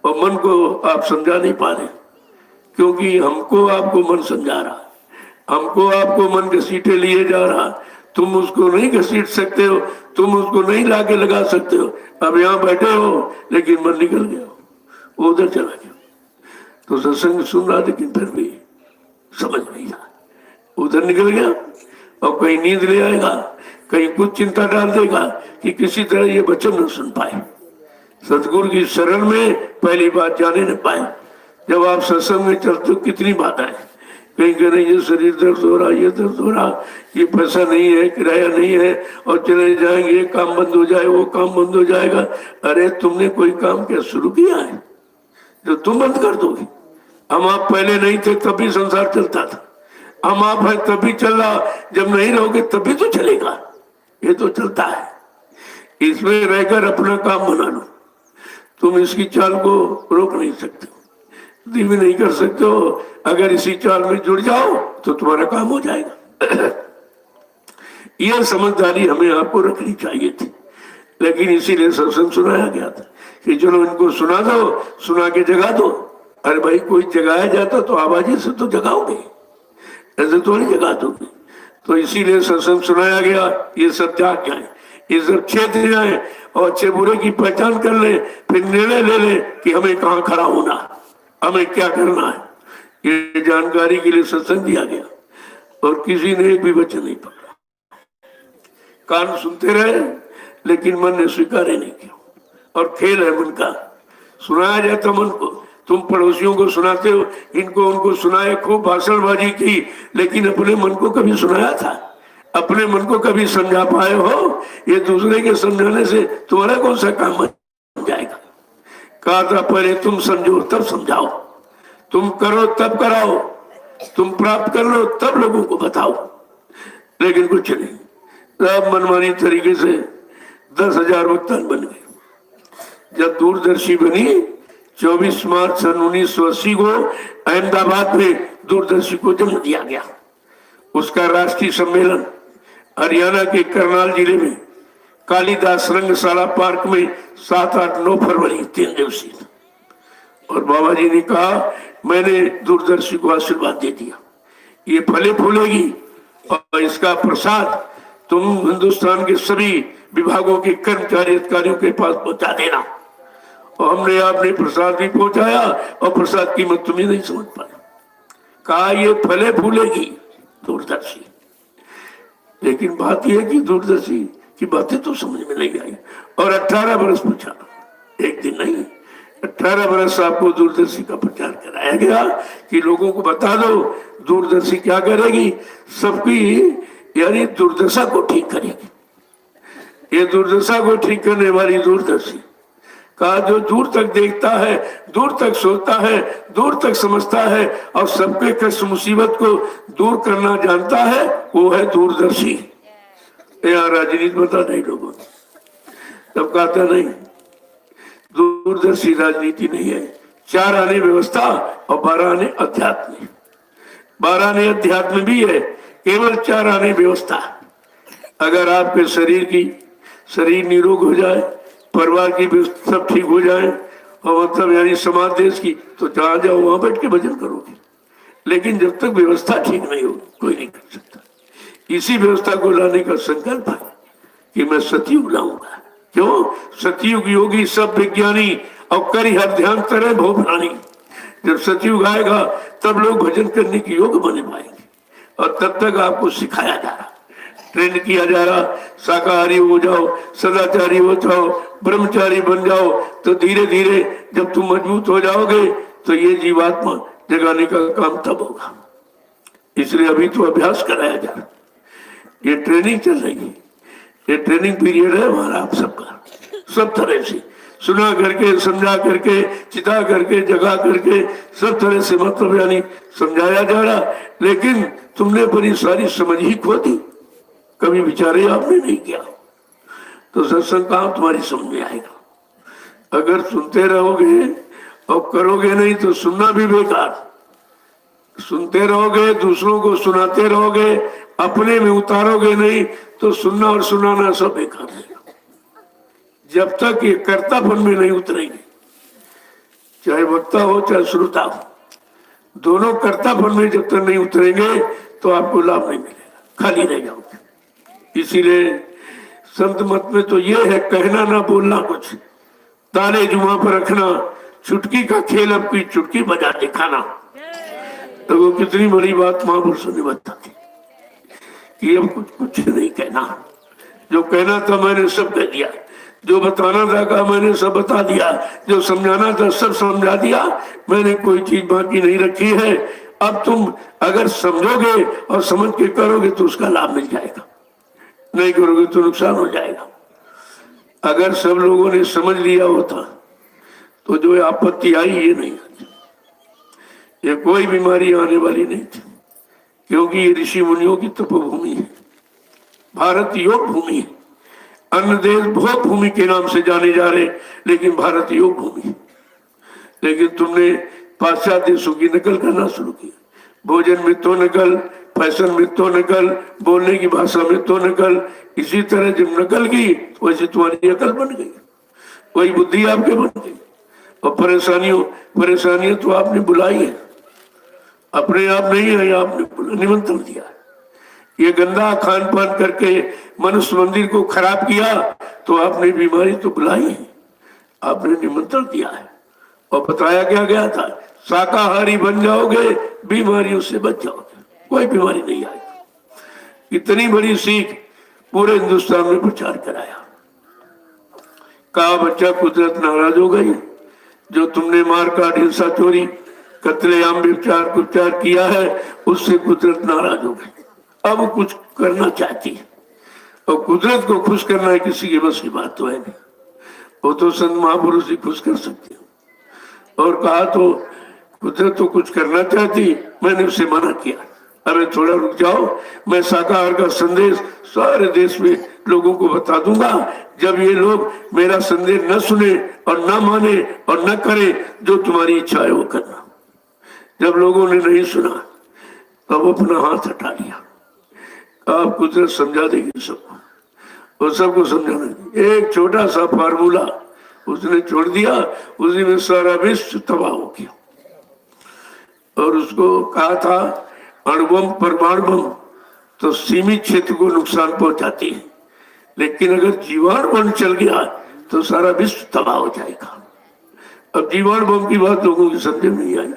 और मन को आप समझा नहीं पा रहे, क्योंकि हमको आपको मन समझा रहा, हमको आपको मन घसीटे लिए जा रहा। तुम उसको नहीं घसीट सकते हो, तुम उसको नहीं लाके लगा सकते हो। अब यहाँ बैठे हो लेकिन मन निकल गया, वो उधर चला गया। तो सत्संग सुन रहा लेकिन फिर भी समझ नहीं रहा, उधर निकल गया और कहीं नींद ले आएगा, कहीं कुछ चिंता डाल देगा कि किसी तरह ये वचन न सुन पाए, सतगुरु की शरण में पहली बात जाने न पाए। जब आप सत्संग में चलते हो कितनी बातें, कहीं कह रहे ये शरीर दर्द हो रहा, ये दर्द हो रहा, ये पैसा नहीं है, किराया नहीं है और चले जाएंगे, ये काम बंद हो जाए, वो काम बंद हो जाएगा। अरे तुमने कोई काम क्या शुरू किया है जो तुम बंद कर दोगे? हम आप पहले नहीं थे तब भी संसार चलता था, हम आप है तब भी चल रहा, जब नहीं रहोगे तभी तो चलेगा। ये तो चलता है, इसमें रहकर अपना काम बना लो। तुम इसकी चाल को रोक नहीं सकते, धीमे नहीं कर सकते हो। अगर इसी चाल में जुड़ जाओ तो तुम्हारा काम हो जाएगा। यह समझदारी हमें आपको रखनी चाहिए थी, लेकिन इसीलिए सत्संग सुनाया गया था कि चलो इनको सुना दो, सुना के जगा दो। अरे भाई कोई जगाया जाता तो आवाज़ी से तो जगाओगे, ऐसे थोड़ी जगा दोगे। तो इसीलिए सत्संग सुनाया गया, ये सब जाग जाए, ये सब क्षेत्र जाए और अच्छे बुरे की पहचान कर ले, फिर निर्णय ले ले कि हमें कहाँ खड़ा होना, हमें क्या करना है। ये जानकारी के लिए सत्संग दिया गया और किसी ने एक भी वचन नहीं पकड़ा। कान सुनते रहे लेकिन मन ने स्वीकार ही नहीं किया। और खेल है मन का, सुनाया जाता मन को। तुम पड़ोसियों को सुनाते हो, इनको उनको सुनाए, खूब भाषणबाजी की, लेकिन अपने मन को कभी सुनाया था? अपने मन को कभी समझा पाए हो? ये दूसरे के समझाने से तुम्हारा कौन सा काम बन जाएगा? कहा था पहले तुम समझो तब समझाओ, तुम करो तब कराओ, तुम प्राप्त कर लो तब लोगों को बताओ। लेकिन कुछ नहीं, सब मनमानी तरीके से 10,000 वक्तान बन गए। जब दूरदर्शी बनी 24 मार्च सन 1980 को अहमदाबाद में दूरदर्शी को जन्म दिया गया। उसका राष्ट्रीय सम्मेलन हरियाणा के करनाल जिले में कालीदास रंगशाला पार्क में 7, 8, 9 फरवरी 3 दिवसीय। और बाबा जी ने कहा मैंने दूरदर्शी को आशीर्वाद दे दिया, ये फले फूलेगी और इसका प्रसाद तुम हिंदुस्तान के सभी विभागों के कर्मचारी अधिकारियों के पास पहुंचा देना। और हमने आपने प्रसाद भी पहुंचाया और प्रसाद की कीमत तुम्हें नहीं समझ पाए। कहा ये फले फूलेगी दूरदर्शी। लेकिन बात यह कि दूरदर्शी की बातें तो समझ में नहीं आई। और 18 बरस पूछा, एक दिन नहीं, 18 बरस आपको दूरदर्शी का प्रचार कराया गया कि लोगों को बता दो दूरदर्शी क्या करेगी, सबकी यानी दुर्दशा को ठीक करेगी। ये दुर्दशा को ठीक करने वाली दूरदर्शी। कहा जो दूर तक देखता है, दूर तक सोचता है, दूर तक समझता है और सबके कष्ट मुसीबत को दूर करना जानता है, वो है दूरदर्शी। यहाँ राजनीति बता नहीं लोगों ने, तब कहता नहीं दूरदर्शी राजनीति नहीं है। 4 आने व्यवस्था और 12 आने अध्यात्म। 12 आने अध्यात्म भी है, केवल 4 आने व्यवस्था। अगर आपके शरीर निरोग हो जाए, परिवार की भी सब ठीक हो जाए और मतलब यानी समाज देश की, तो जहां जाओ वहां बैठ के भजन करोगे। लेकिन जब तक व्यवस्था ठीक नहीं हो कोई नहीं कर सकता। इसी व्यवस्था को लाने का संकल्प है कि मैं सतयुग लाऊंगा। क्यों? सतयुग योगी सब विज्ञानी और करी हर ध्यान तरह भो प्राणी। जब सतयुग आएगा तब लोग भजन करने की योग बने पाएंगे। और तब तक आपको सिखाया जा रहा, ट्रेन किया जा रहा, शाकाहारी हो जाओ, सदाचारी हो जाओ, ब्रह्मचारी बन जाओ। तो धीरे धीरे जब तुम मजबूत हो जाओगे तो ये जीवात्मा जगाने का काम तब होगा। इसलिए अभी तो अभ्यास कराया जा रहा, ये ट्रेनिंग चल रही है। ये ट्रेनिंग पीरियड है हमारा आप सबका, सब तरह से सुना करके, समझा करके, चिता करके, जगा करके, सब तरह से मतलब यानी समझाया जा रहा। लेकिन तुमने बड़ी सारी समझ ही खो दी, कभी विचारे आपने नहीं किया, तो सत्संग कहाँ तुम्हारी समझ में आएगा। अगर सुनते रहोगे और करोगे नहीं तो सुनना भी बेकार। सुनते रहोगे, दूसरों को सुनाते रहोगे, अपने में उतारोगे नहीं तो सुनना और सुनाना सब बेकार है। जब तक ये कर्तापन में नहीं उतरेंगे, चाहे वक्ता हो चाहे श्रोता हो, दोनों कर्तापन में जब तक नहीं उतरेंगे तो आपको लाभ नहीं मिलेगा, खाली रह जाओगे। इसीलिए संत मत में तो ये है, कहना ना बोलना कुछ, ताले जुमा पर रखना, चुटकी का खेल अब की चुटकी बजा दिखाना। तो वो कितनी बड़ी बात महापुरुषों ने बता दी कि अब कुछ नहीं कहना, जो कहना था मैंने सब कह दिया, जो बताना था का मैंने सब बता दिया, जो समझाना था सब समझा दिया, मैंने कोई चीज बाकी नहीं रखी है। अब तुम अगर समझोगे और समझ के करोगे तो उसका लाभ मिल जाएगा, नहीं करोगे तो नुकसान हो जाएगा। अगर सब लोगों ने समझ लिया होता तो जो आपत्ति आई ये नहीं आती, ये कोई बीमारी आने वाली नहीं थी, क्योंकि ये ऋषि मुनियों की तपोभूमि है, भारत योग भूमि है। अन्य देश भोग भूमि के नाम से जाने जा रहे, लेकिन भारत योग भूमि है। लेकिन तुमने पाश्चात्य देशों की नकल करना शुरू किया, भोजन में तो नकल, फैशन में तो नकल, बोलने की भाषा में तो नकल। इसी तरह जब नकल की वैसे तुम्हारी अकल बन गई, वही बुद्धि आपके बन गई। और परेशानियों तो आपने बुलाई है, अपने आप नहीं है, आपने निमंत्रण दिया। ये गंदा खान पान करके मनुष्य मंदिर को खराब किया तो आपने बीमारी तो बुलाई है, आपने निमंत्रण दिया है और बताया क्या गया था, शाकाहारी बन जाओगे, बीमारियों से बच जाओगे, कोई बीमारी नहीं आएगी। इतनी बड़ी सीख पूरे हिंदुस्तान में प्रचार कराया। कहा बच्चा कुदरत नाराज हो गई, जो तुमने मार काट हिंसा चोरी कत्लेआम व्यभिचार कुचार किया है उससे कुदरत नाराज हो गई, अब कुछ करना चाहती है। और कुदरत को खुश करना किसी के बस की बात तो है नहीं, वो तो संत महापुरुष ही खुश कर सकते हो। और कहा तो कुदरत तो कुछ करना चाहती, मैंने उसे मना किया, अरे थोड़ा रुक जाओ, मैं शाकाहार का संदेश सारे देश में लोगों को बता दूंगा। जब ये लोग मेरा संदेश न सुने और न माने और न करे, जो तुम्हारी इच्छा है वो करना। जब लोगों ने नहीं सुना तब तो अपना हाथ हटा लिया, आप कुदरत समझा देगी सबको, और सबको समझाना। एक छोटा सा फार्मूला उसने छोड़ दिया, उसी में सारा विश्व तबाह हो गया। और उसको कहा था अणुबम परमाणु बम तो सीमित क्षेत्र को नुकसान पहुंचाती है, लेकिन अगर जीवाणु बम चल गया तो सारा विश्व तबाह हो जाएगा। अब जीवाणु बम की बात लोगों की समझ में नहीं आई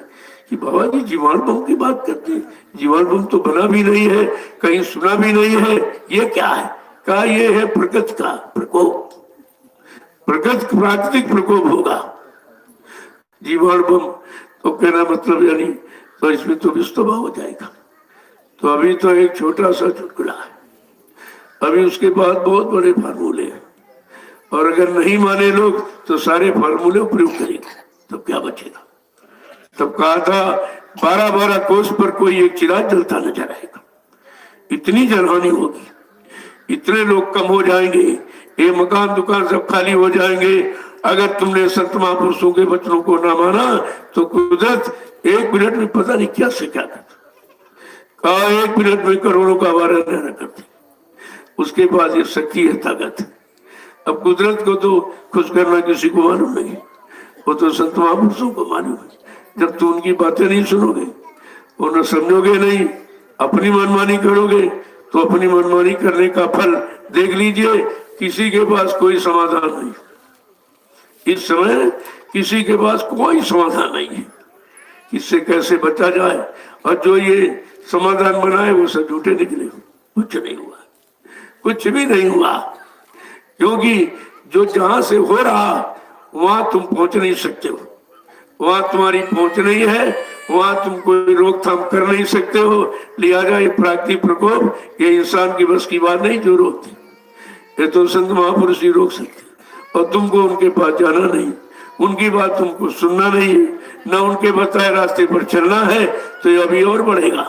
कि बाबा जी जीवाणु बम की बात करते हैं, जीवाणु बम तो बना भी नहीं है, कहीं सुना भी नहीं है, ये क्या है? कहा ये है प्रकृति का प्रकोप, प्रकृति प्राकृतिक प्रकोप होगा। जीवाणु बम तो कहना मतलब यानी तो इसमें तो विश्व तबाह हो जाएगा। तो अभी तो एक छोटा सा चुटकुला है, अभी उसके बाद बहुत बड़े फार्मूले हैं, और अगर नहीं माने लोग तो सारे फार्मूले प्रयोग करेंगे, तब क्या बचेगा? तब कहा था 12-12 कोस पर कोई एक चिराग जलता नजर आएगा, इतनी जनहानि होगी, इतने लोग कम हो जाएंगे, ये मकान दुकान सब खाली हो जाएंगे। अगर तुमने संत महापुरुषों के वचनों को ना माना तो कुदरत 1 मिनट में पता नहीं क्या से क्या करता। कहा 1 मिनट में करोड़ों का वारा न करती, उसके पास ये शक्ति है, ताकत है। अब कुदरत को तो खुश करना किसी को मालूम नहीं, वो तो संत महापुरुषों को मालूम है। जब तुम उनकी बातें नहीं सुनोगे, उन्हें समझोगे नहीं, अपनी मनमानी करोगे, तो अपनी मनमानी करने का फल देख लीजिए। किसी के पास कोई समाधान नहीं, इस समय किसी के पास कोई समाधान नहीं है, इससे कैसे बचा जाए। और जो ये समाधान बनाए वो सब झूठे निकले, कुछ नहीं हुआ, कुछ भी नहीं हुआ, क्योंकि जो जहां से हो रहा वहां तुम पहुंच नहीं सकते हो, वहां तुम्हारी पहुंच नहीं है, वहां तुम कोई रोकथाम कर नहीं सकते हो। लिहाजा ये प्राकृतिक प्रकोप ये इंसान की बस की बात नहीं जो रोकते, ये तो संत महापुरुष ही रोक सकते, और तुमको उनके पास जाना नहीं, उनकी बात तुमको सुनना नहीं है, न उनके बताए रास्ते पर चलना है, तो ये अभी और बढ़ेगा,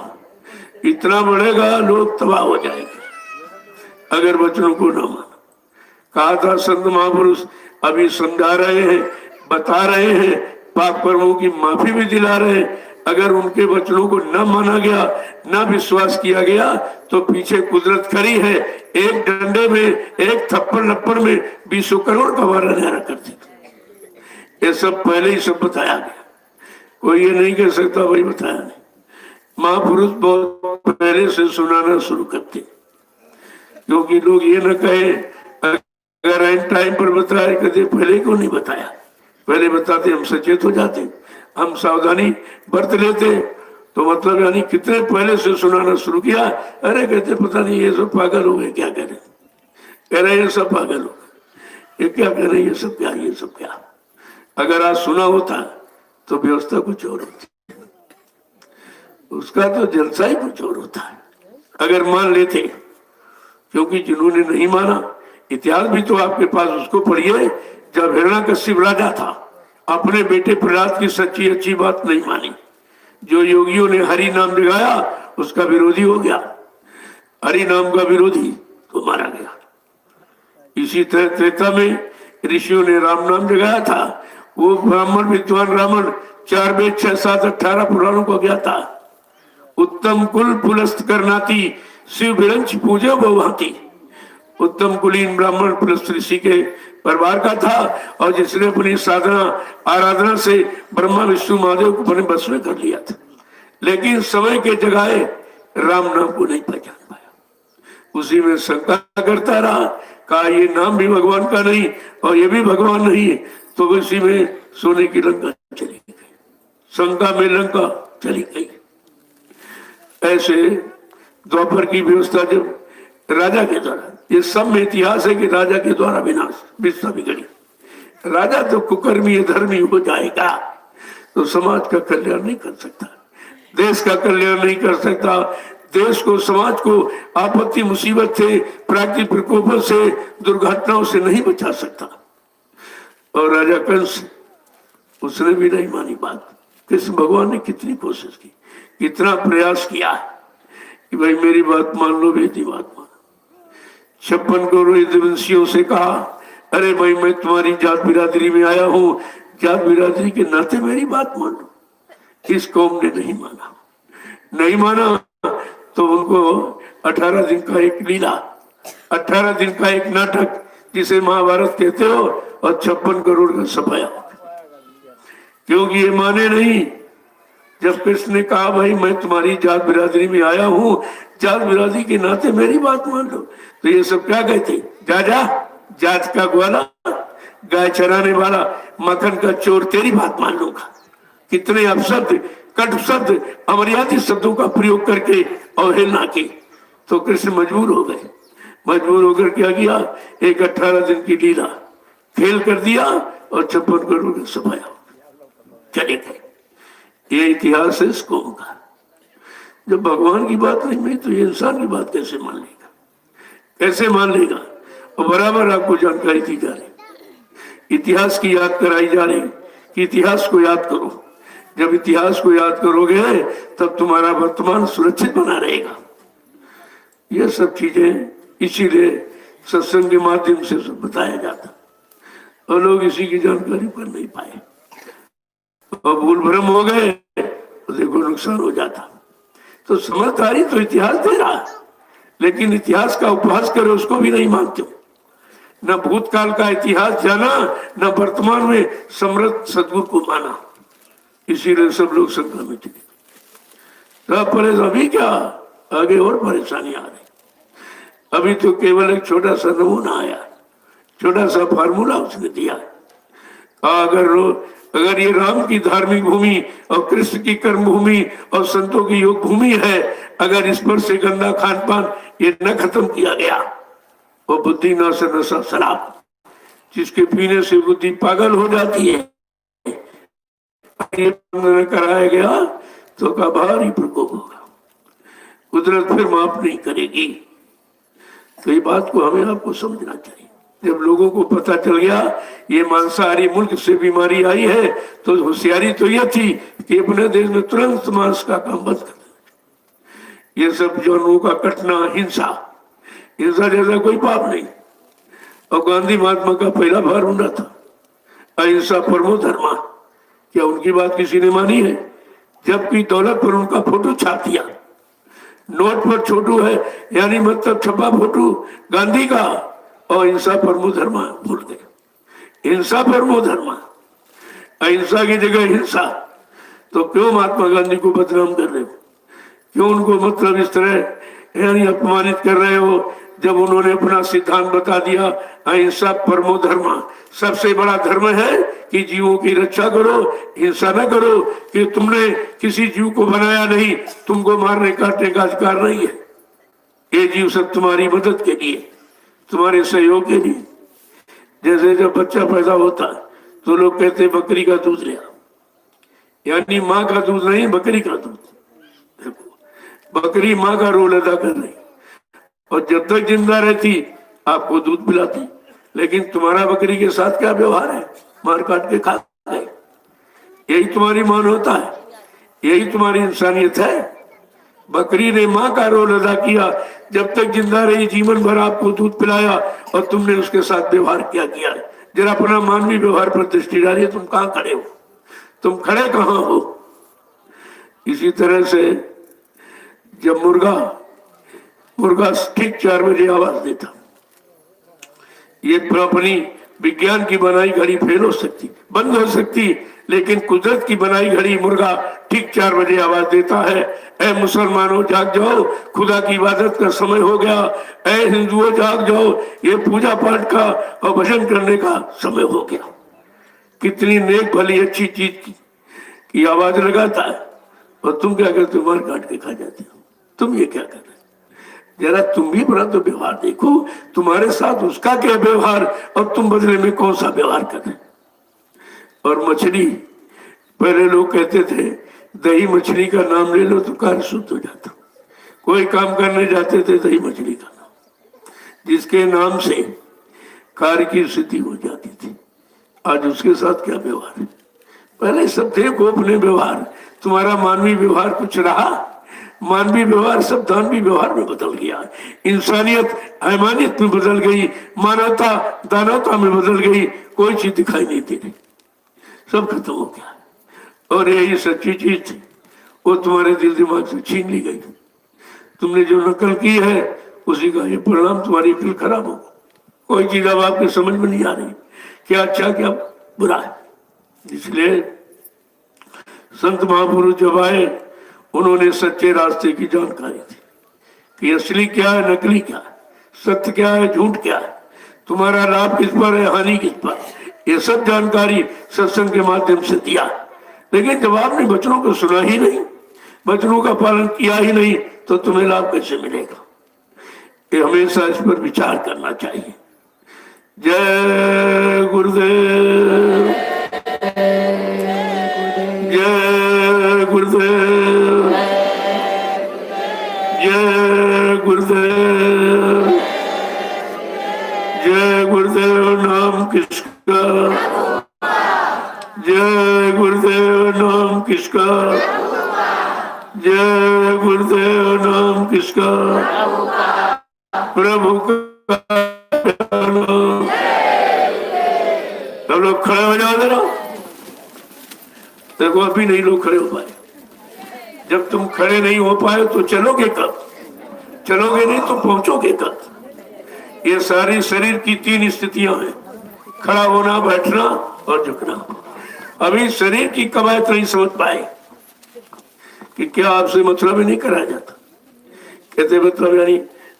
इतना बढ़ेगा लोग तबाह हो जाएंगे अगर वचनों को न माना। कहा था संत महापुरुष अभी समझा रहे हैं, बता रहे हैं, पाप कर्मों की माफी भी दिला रहे हैं। अगर उनके वचनों को न माना गया, न विश्वास किया गया, तो पीछे कुदरत खड़ी है, एक डंडे में, एक थप्पड़ लप्पड़ में 20 करोड़ का वारा न्यारा करती थी। ये सब पहले ही सब बताया गया, कोई ये नहीं कह सकता भाई बताया नहीं। महापुरुष बहुत पहले से सुनाना शुरू करते, क्योंकि लोग ये न कहे अगर एंड टाइम पर बताया, कभी पहले क्यों नहीं बताया, पहले बताते हम सचेत हो जाते, हम सावधानी बरत लेते, तो मतलब यानी कितने पहले से सुनाना शुरू किया। अरे कहते पता नहीं ये सब पागल हो गए, क्या कह रहे, कह रहे ये सब पागल हो गए, ये क्या कह रहे, ये सब क्या, ये सब क्या। अगर आज सुना होता तो व्यवस्था कुछ और होती, उसका तो जलसा ही कुछ और होता है अगर मान लेते। क्योंकि जिन्होंने नहीं माना, इतिहास भी तो आपके पास, उसको पढ़िए। जब हिरण्यकश्यप राजा था, अपने बेटे प्रहलाद की सच्ची अच्छी बात नहीं मानी, जो योगियों ने हरि नाम जगाया उसका विरोधी हो गया, हरि नाम का विरोधी तो मारा गया। इसी तरह त्रेता में ऋषियों ने राम नाम जगाया था, वो ब्राह्मण विद्वान रावण 4 वेद 6 7 18 पुराणों को गया था। उत्तम कुल पुलस्त करनाती शिव विरंच पूजे बहुभांति। उत्तम कुलीन ब्राह्मण पुलस्त ऋषि के परिवार का था, और जिसने अपनी साधना आराधना से ब्रह्मा विष्णु महादेव को अपने बस में कर लिया था, लेकिन समय के जगाए राम नाम को नहीं पहचान पाया, उसी में शंका करता रहा, कहा ये नाम भी भगवान का नहीं और ये भी भगवान नहीं है, तो उसी में सोने की लंका चली गई, शंका में लंका चली गई। ऐसे द्वापर की व्यवस्था जब राजा के द्वारा, ये सब में इतिहास है कि राजा के द्वारा विनाश विश्व बिगड़ी। राजा तो कुकर्मी धर्मी हो जाएगा तो समाज का कल्याण नहीं कर सकता, देश का कल्याण नहीं कर सकता, देश को समाज को आपत्ति मुसीबत से, प्राकृतिक प्रकोपों से, दुर्घटनाओं से नहीं बचा सकता। और राजा कंस, उसने भी नहीं मानी बात। कृष्ण भगवान ने कितनी कोशिश की, कितना प्रयास किया कि भाई मेरी बात मान लो, बेटी बात मान। 56 करोड़ वंशियों से कहा, अरे भाई मैं तुम्हारी जात बिरादरी में आया हूँ, जात बिरादरी के नाते मेरी बात मान लो। इस कौम ने नहीं माना, नहीं माना तो उनको 18 दिन का एक लीला, 18 दिन का एक नाटक जिसे महाभारत कहते हो, और 56 करोड़ का सफाया, क्योंकि ये माने नहीं। जब कृष्ण ने कहा भाई मैं तुम्हारी जात बिरादरी में आया हूँ, जात बिरादरी के नाते मेरी बात मान लो, तो ये सब क्या कहते, जा जा जात का ग्वाला, गाय चराने वाला, मक्खन का चोर, तेरी बात मान लूंगा। कितने अपशब्द, कट शब्द, अमर्यादित शब्दों का प्रयोग करके अवहेलना की, तो कृष्ण मजबूर हो गए। मजबूर होकर क्या किया, एक 18 दिन की लीला खेल कर दिया और 56 करोड़ का सफाया चले गए। ये इतिहास है इस कौम का। जब भगवान की बात नहीं मानी तो ये इंसान की बात कैसे मान लेगा, कैसे मान लेगा। और बराबर आपको जानकारी दी जा रही, इतिहास की याद कराई जा रही कि इतिहास को याद करो। जब इतिहास को याद करोगे तब तुम्हारा वर्तमान सुरक्षित बना रहेगा। ये सब चीजें इसीलिए सत्संग के माध्यम से सब बताया जाता, और लोग इसी की जानकारी पर नहीं पाए और भूल भ्रम हो गए तो देखो नुकसान हो जाता। तो समझदारी तो इतिहास दे रहा, लेकिन इतिहास का उपहास करे उसको भी नहीं मानते हो। न भूतकाल का इतिहास जाना, न वर्तमान में समृद्ध सदगुरु को माना, इसीलिए सब लोग शंका में चले। अभी क्या, आगे और परेशानी आ रही। अभी तो केवल एक छोटा सा नमूना आया, छोटा सा फार्मूला उसने दिया। अगर ये राम की धार्मिक भूमि और कृष्ण की कर्म भूमि और संतों की योग भूमि है, अगर इस पर से गंदा खान पान ये न खत्म किया गया, वो बुद्धि नाश नशा शराब जिसके पीने से बुद्धि पागल हो जाती है, ये कराया गया तो का भारी प्रकोप होगा, कुदरत फिर माफ नहीं करेगी। तो ये बात को हमें आपको समझना चाहिए। जब लोगों को पता चल गया ये मांसाहारी मुल्क से बीमारी आई है, तो होशियारी तो यह थी कि अपने देश में तुरंत मांस का काम बंद कर दे। ये सब जानवरों का कटना, हिंसा जैसा कोई पाप नहीं। और गांधी महात्मा का पहला भार होना था अहिंसा परमो धर्मा। क्या उनकी बात किसी ने मानी है? जबकि दौलत पर उनका फोटो छाप दिया, नोट पर छोटू है, यानी मतलब छपा फोटो गांधी का, और हिंसा परमो धर्मा भूल गए। हिंसा परमो धर्मा, अहिंसा की जगह हिंसा। तो क्यों महात्मा गांधी को बदनाम कर रहे हो? क्यों उनको मतलब इस तरह यानी अपमानित कर रहे हो, जब उन्होंने अपना सिद्धांत बता दिया अहिंसा परमो धर्मा। सबसे बड़ा धर्म है कि जीवों की रक्षा करो, हिंसा न करो, कि तुमने किसी जीव को बनाया नहीं, तुमको मारने काटने का अधिकार नहीं है। ये जीव सब तुम्हारी मदद के लिए, तुम्हारे सहयोग के लिए। जैसे जब बच्चा पैदा होता तो लोग कहते बकरी का दूध लिया, यानी माँ का दूध नहीं, बकरी का दूध। देखो, बकरी माँ का रोल अदा कर रही, और जब तक जिंदा रहती आपको दूध पिलाती। लेकिन तुम्हारा बकरी के साथ क्या व्यवहार है? मार काट के खा गए। यही तुम्हारी मानवता है, यही तुम्हारी इंसानियत है। बकरी ने माँ का रोल अदा किया, जब तक जिंदा रही जीवन भर आपको दूध पिलाया, और तुमने उसके साथ व्यवहार क्या किया। जरा अपना मानवीय व्यवहार पर दृष्टि डालिए, तुम कहाँ खड़े हो? तुम खड़े कहाँ हो? इसी तरह से जब मुर्गा ठीक 4 बजे आवाज देता, ये अपनी विज्ञान की बनाई घड़ी फेल हो सकती, बंद हो सकती, लेकिन कुदरत की बनाई घड़ी मुर्गा ठीक 4 बजे आवाज देता है, ऐ मुसलमानों जाग जाओ, खुदा की इबादत का समय हो गया। ऐ हिंदुओं जाग जाओ, ये पूजा पाठ का और भजन करने का समय हो गया। कितनी नेक भली अच्छी चीज की आवाज लगाता है, और तुम क्या करते हो? मार काट के खा जाते हो। तुम ये क्या कर रहे? जरा तुम भी बड़ा तो व्यवहार देखो, तुम्हारे साथ उसका क्या व्यवहार, और तुम बदले में कौन सा व्यवहार कर रहे? और मछली, पहले लोग कहते थे दही मछली का नाम ले लो तो कार्य शुद्ध हो जाता। कोई काम करने जाते थे दही मछली का नाम, जिसके नाम से कार्य की सिद्धि हो जाती थी। आज उसके साथ क्या व्यवहार है? पहले सब देखो अपने व्यवहार। तुम्हारा मानवीय व्यवहार कुछ रहा? मानवीय व्यवहार सब दानवीय व्यवहार में बदल गया। इंसानियत हैवानियत में बदल गई, मानवता दानवता में बदल गई। कोई चीज दिखाई नहीं दे रही, सब खत्म हो गया। और यही सच्ची चीज थी, वो तुम्हारे दिल दिमाग से छीन ली गई। तुमने जो नकल की है उसी का ये परिणाम, तुम्हारी अकल खराब हो। कोई चीज अब आपके समझ में नहीं आ रही, क्या अच्छा क्या बुरा है। इसलिए संत महापुरुष जब आए, उन्होंने सच्चे रास्ते की जानकारी दी कि असली क्या है, नकली क्या है, सत्य क्या है, झूठ क्या है, तुम्हारा लाभ किस पर है, हानि किस पर। ये सब जानकारी सत्संग के माध्यम से दिया। लेकिन जब आपने वचनों को सुना ही नहीं, वचनों का पालन किया ही नहीं, तो तुम्हें लाभ कैसे मिलेगा? ये हमेशा इस पर विचार करना चाहिए। जय गुरुदेव, जय गुरुदेव, जय गुरुदेव, जय गुरुदेव। नाम किसका? जय गुरुदेव। नाम किसका? जय गुरुदेव। नाम किसका? प्रभु का नाम। सब लोग खड़े हो जाओ जरा। देखो अभी नहीं लोग खड़े हो पाए। जब तुम खड़े नहीं हो पाए तो चलोगे कब? चलोगे नहीं तो पहुंचोगे कब? ये सारी शरीर की 3 स्थितियां हैं, खड़ा होना, बैठना और झुकना। अभी शरीर की कवायद नहीं समझ पाए कि क्या आपसे मतलब ही नहीं कराया जाता। कहते मतलब यानी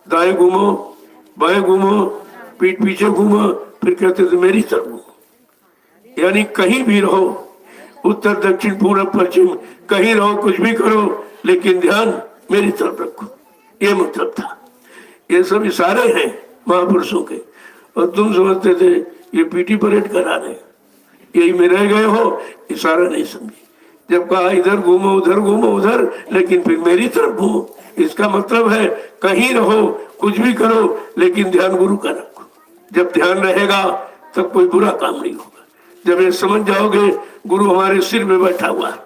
दाएं घूमो, बाएं घूमो, पीठ पीछे घूमो, फिर कहते थे मेरी तरफ घूमो। यानी कहीं भी रहो, उत्तर दक्षिण पूर्व पश्चिम, कहीं रहो, कुछ भी करो, लेकिन ध्यान मेरी तरफ रखो। ये मतलब था। ये सब इशारे हैं महापुरुषों के, और तुम समझते थे ये पीटी परेड करा रहे, यही में रह गए हो, इशारा नहीं समझे। जब कहा इधर घूमो, उधर घूमो, उधर, लेकिन फिर मेरी तरफ घूमो, इसका मतलब है कहीं रहो, कुछ भी करो, लेकिन ध्यान गुरु का रखो। जब ध्यान रहेगा तब कोई बुरा काम नहीं होगा। जब ये समझ जाओगे गुरु हमारे सिर में बैठा हुआ है,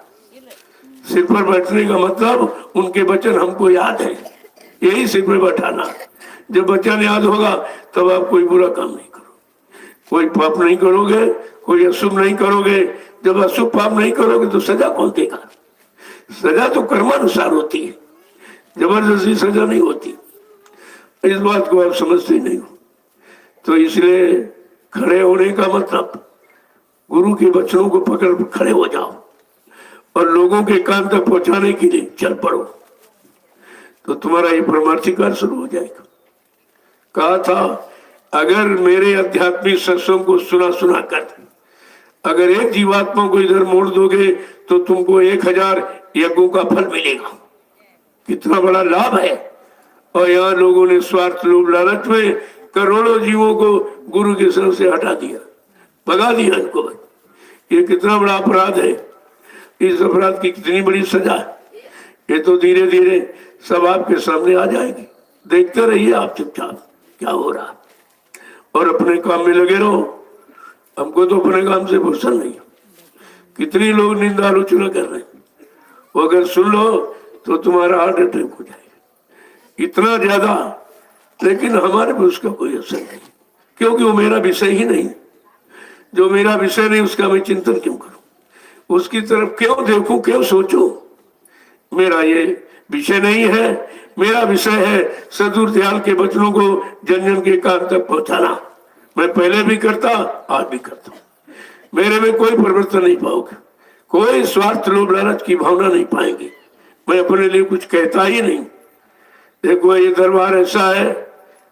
सिर पर बैठने का मतलब उनके वचन हमको याद है, यही सिर में बैठाना। जब वचन याद होगा तब आप कोई बुरा काम नहीं करो, कोई पाप नहीं करोगे, कोई अशुभ नहीं करोगे। जब अशुभ पाप नहीं करोगे तो सजा कौन देगा? सजा तो कर्मानुसार होती है, जबरदस्ती सजा नहीं होती। इस बात को आप समझते नहीं हो। तो इसलिए खड़े होने का मतलब गुरु के वचनों को पकड़ खड़े हो जाओ और लोगों के कान तक पहुंचाने के लिए चल पड़ो, तो तुम्हारा ये परमार्थी कार्य शुरू हो जाएगा। कहा था अगर मेरे आध्यात्मिक सत्संग को सुना कर अगर एक जीवात्मा को इधर मोड़ दोगे तो तुमको 1000 यज्ञों का फल मिलेगा। कितना बड़ा लाभ है। और यहाँ लोगों ने स्वार्थ लोभ लालच में करोड़ों जीवों को गुरु के शरण से हटा दिया, भगा दिया इनको। ये कितना बड़ा अपराध है। इस अपराध की कितनी बड़ी सजा है। ये तो धीरे धीरे सब आपके सामने आ जाएगी। देखते रहिए आप चुपचाप क्या हो रहा, और अपने काम में लगे रहो। हमको तो अपने काम से फुर्सत नहीं। कितनी लोग निंदा आलोचना कर रहे हैं, वो अगर सुन लो तो तुम्हारा हार्ट अटैक हो जाएगा, इतना ज्यादा। लेकिन हमारे पे उसका कोई असर नहीं, क्योंकि वो मेरा विषय ही नहीं। जो मेरा विषय नहीं उसका मैं चिंतन क्यों करूं, उसकी तरफ क्यों देखूं, क्यों सोचूं। मेरा ये विषय नहीं है। मेरा विषय है सदगुरु दयाल के वचनों को जन जन के कान तक पहुंचाना। मैं पहले भी करता, आज भी करता हूं। मेरे में कोई परिवर्तन नहीं पाओगे, कोई स्वार्थ लोभ लालच की भावना नहीं पाएंगे। मैं अपने लिए कुछ कहता ही नहीं। देखो ये दरबार ऐसा है,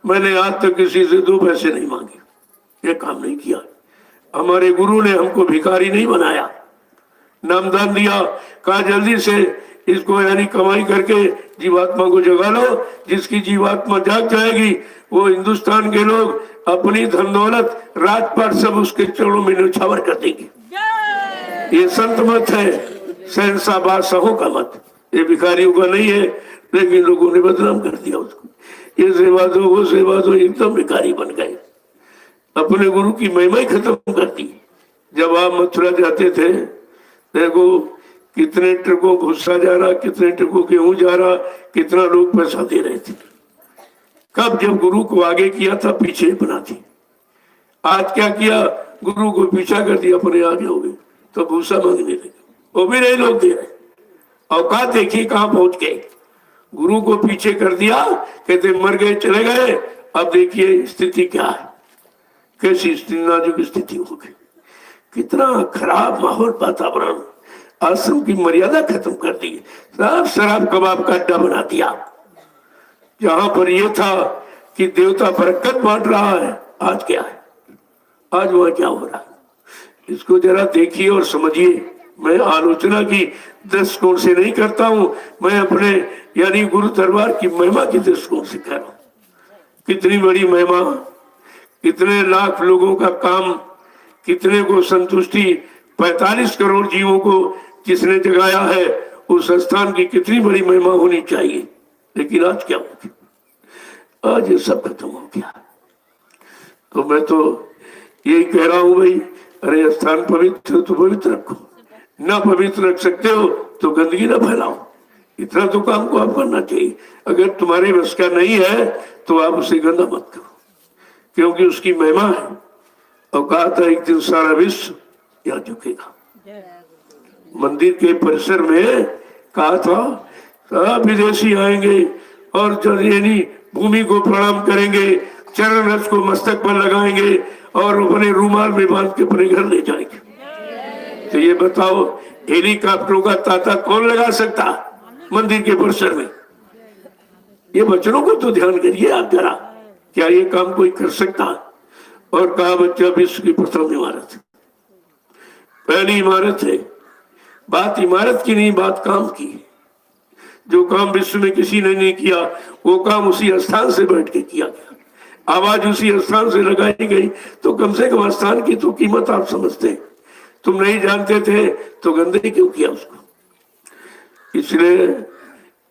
मैंने आज तक किसी से 2 पैसे नहीं मांगे, ये काम नहीं किया। हमारे गुरु ने हमको भिखारी नहीं बनाया, नामदान दिया, कहा जल्दी से इसको यानी कमाई करके जीवात्मा को जगा लो। जिसकी जीवात्मा जाग जाएगी वो हिंदुस्तान के लोग अपनी धन दौलत राजपाट सब उसके चरणों में न्यौछावर कर देंगे। ये संत मत है, शहंशाह बादशाहों का मत, ये भिखारियों का नहीं है। लेकिन लोगों ने बदनाम कर दिया उसको, ये सेवा दो वो सेवा दो, एकदम भिखारी बन गए। अपने गुरु की महिमा ही खत्म कर दी। जब आप मथुरा जाते थे, देखो कितने ट्रकों भूसा जा रहा, कितने ट्रकों गेहूं जा रहा, कितना लोग पैसा दे रहे थे। कब जब गुरु को आगे किया था पीछे बना दी। आज क्या किया, गुरु को पीछा कर दिया, अपने आगे हो गए तो भूसा मांगने लगे। वो भी नहीं लोग दे रहे। औकात देखिए कहाँ पहुंच गए। गुरु को पीछे कर दिया, कहते मर गए चले गए। अब देखिए स्थिति क्या है, कैसी स्थिति, नाजुक स्थिति हो गई। कितना खराब माहौल, वातावरण, आश्रम की मर्यादा खत्म कर दी। सब शराब कबाब का अड्डा बना दिया। जहां पर यह था कि देवता बरकत बांट रहा है, आज क्या है, आज वह क्या हो रहा है। इसको जरा देखिए और समझिए। मैं आलोचना की दृष्टिकोण से नहीं करता हूं, मैं अपने यानी गुरु दरबार की महिमा की दृष्टिकोण से कह रहा हूं। कितनी बड़ी महिमा, कितने लाख लोगों का काम, कितने को संतुष्टि, 45 करोड़ जीवों को जिसने जगाया है, उस स्थान की कितनी बड़ी महिमा होनी चाहिए। लेकिन आज क्या हो गया, आज ये सब खत्म हो गया। तो मैं तो यही कह रहा हूं भाई, अरे स्थान पवित्र तो पवित्र रखो, ना पवित्र रख सकते हो तो गंदगी ना फैलाओ। इतना तो काम को आप करना चाहिए। अगर तुम्हारे बस का नहीं है तो आप उसे गंदा मत करो, क्योंकि उसकी महिमा है। और कहा था एक दिन सारा विश्व यहाँ झुकेगा। मंदिर के परिसर में कहा था सब विदेशी आएंगे और यानी भूमि को प्रणाम करेंगे, चरण रस को मस्तक पर लगाएंगे और अपने रूमाल में बांध के अपने घर ले जाएंगे। तो ये बताओ हेलीकॉप्टरों का ताता कौन लगा सकता मंदिर के परिसर में? ये वचनों को तो ध्यान करिए आप जरा, क्या ये काम कोई कर सकता? और कहा बच्चा विश्व की प्रथम इमारत, पहली इमारत है। बात इमारत की नहीं, बात काम की। जो काम विश्व में किसी ने नहीं किया वो काम उसी स्थान से बैठ के किया गया, आवाज उसी स्थान से लगाई गई। तो कम से कम स्थान की तो कीमत आप समझते। तुम नहीं जानते थे तो गंदगी क्यों किया उसको? इसलिए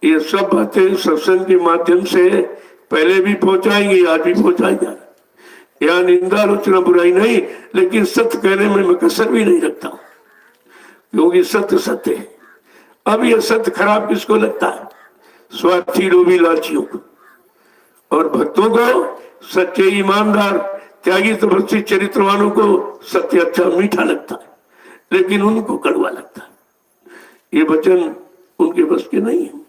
ये सब बातें सत्संग के माध्यम से पहले भी पहुंचाएंगे, आज भी पहुंचाई जा रही। यहाँ निंदा आलोचना बुराई नहीं, लेकिन सत्य कहने में मैं कसर भी नहीं रखता हूं, क्योंकि सत्य सत्य है। अब यह सत्य खराब किसको लगता है? स्वार्थी लोभी लालचियों को। और भक्तों को, सच्चे ईमानदार त्यागी तपस्वी चरित्रवानों को सत्य अच्छा मीठा लगता है, लेकिन उनको कड़वा लगता है। ये वचन उनके बस के नहीं है।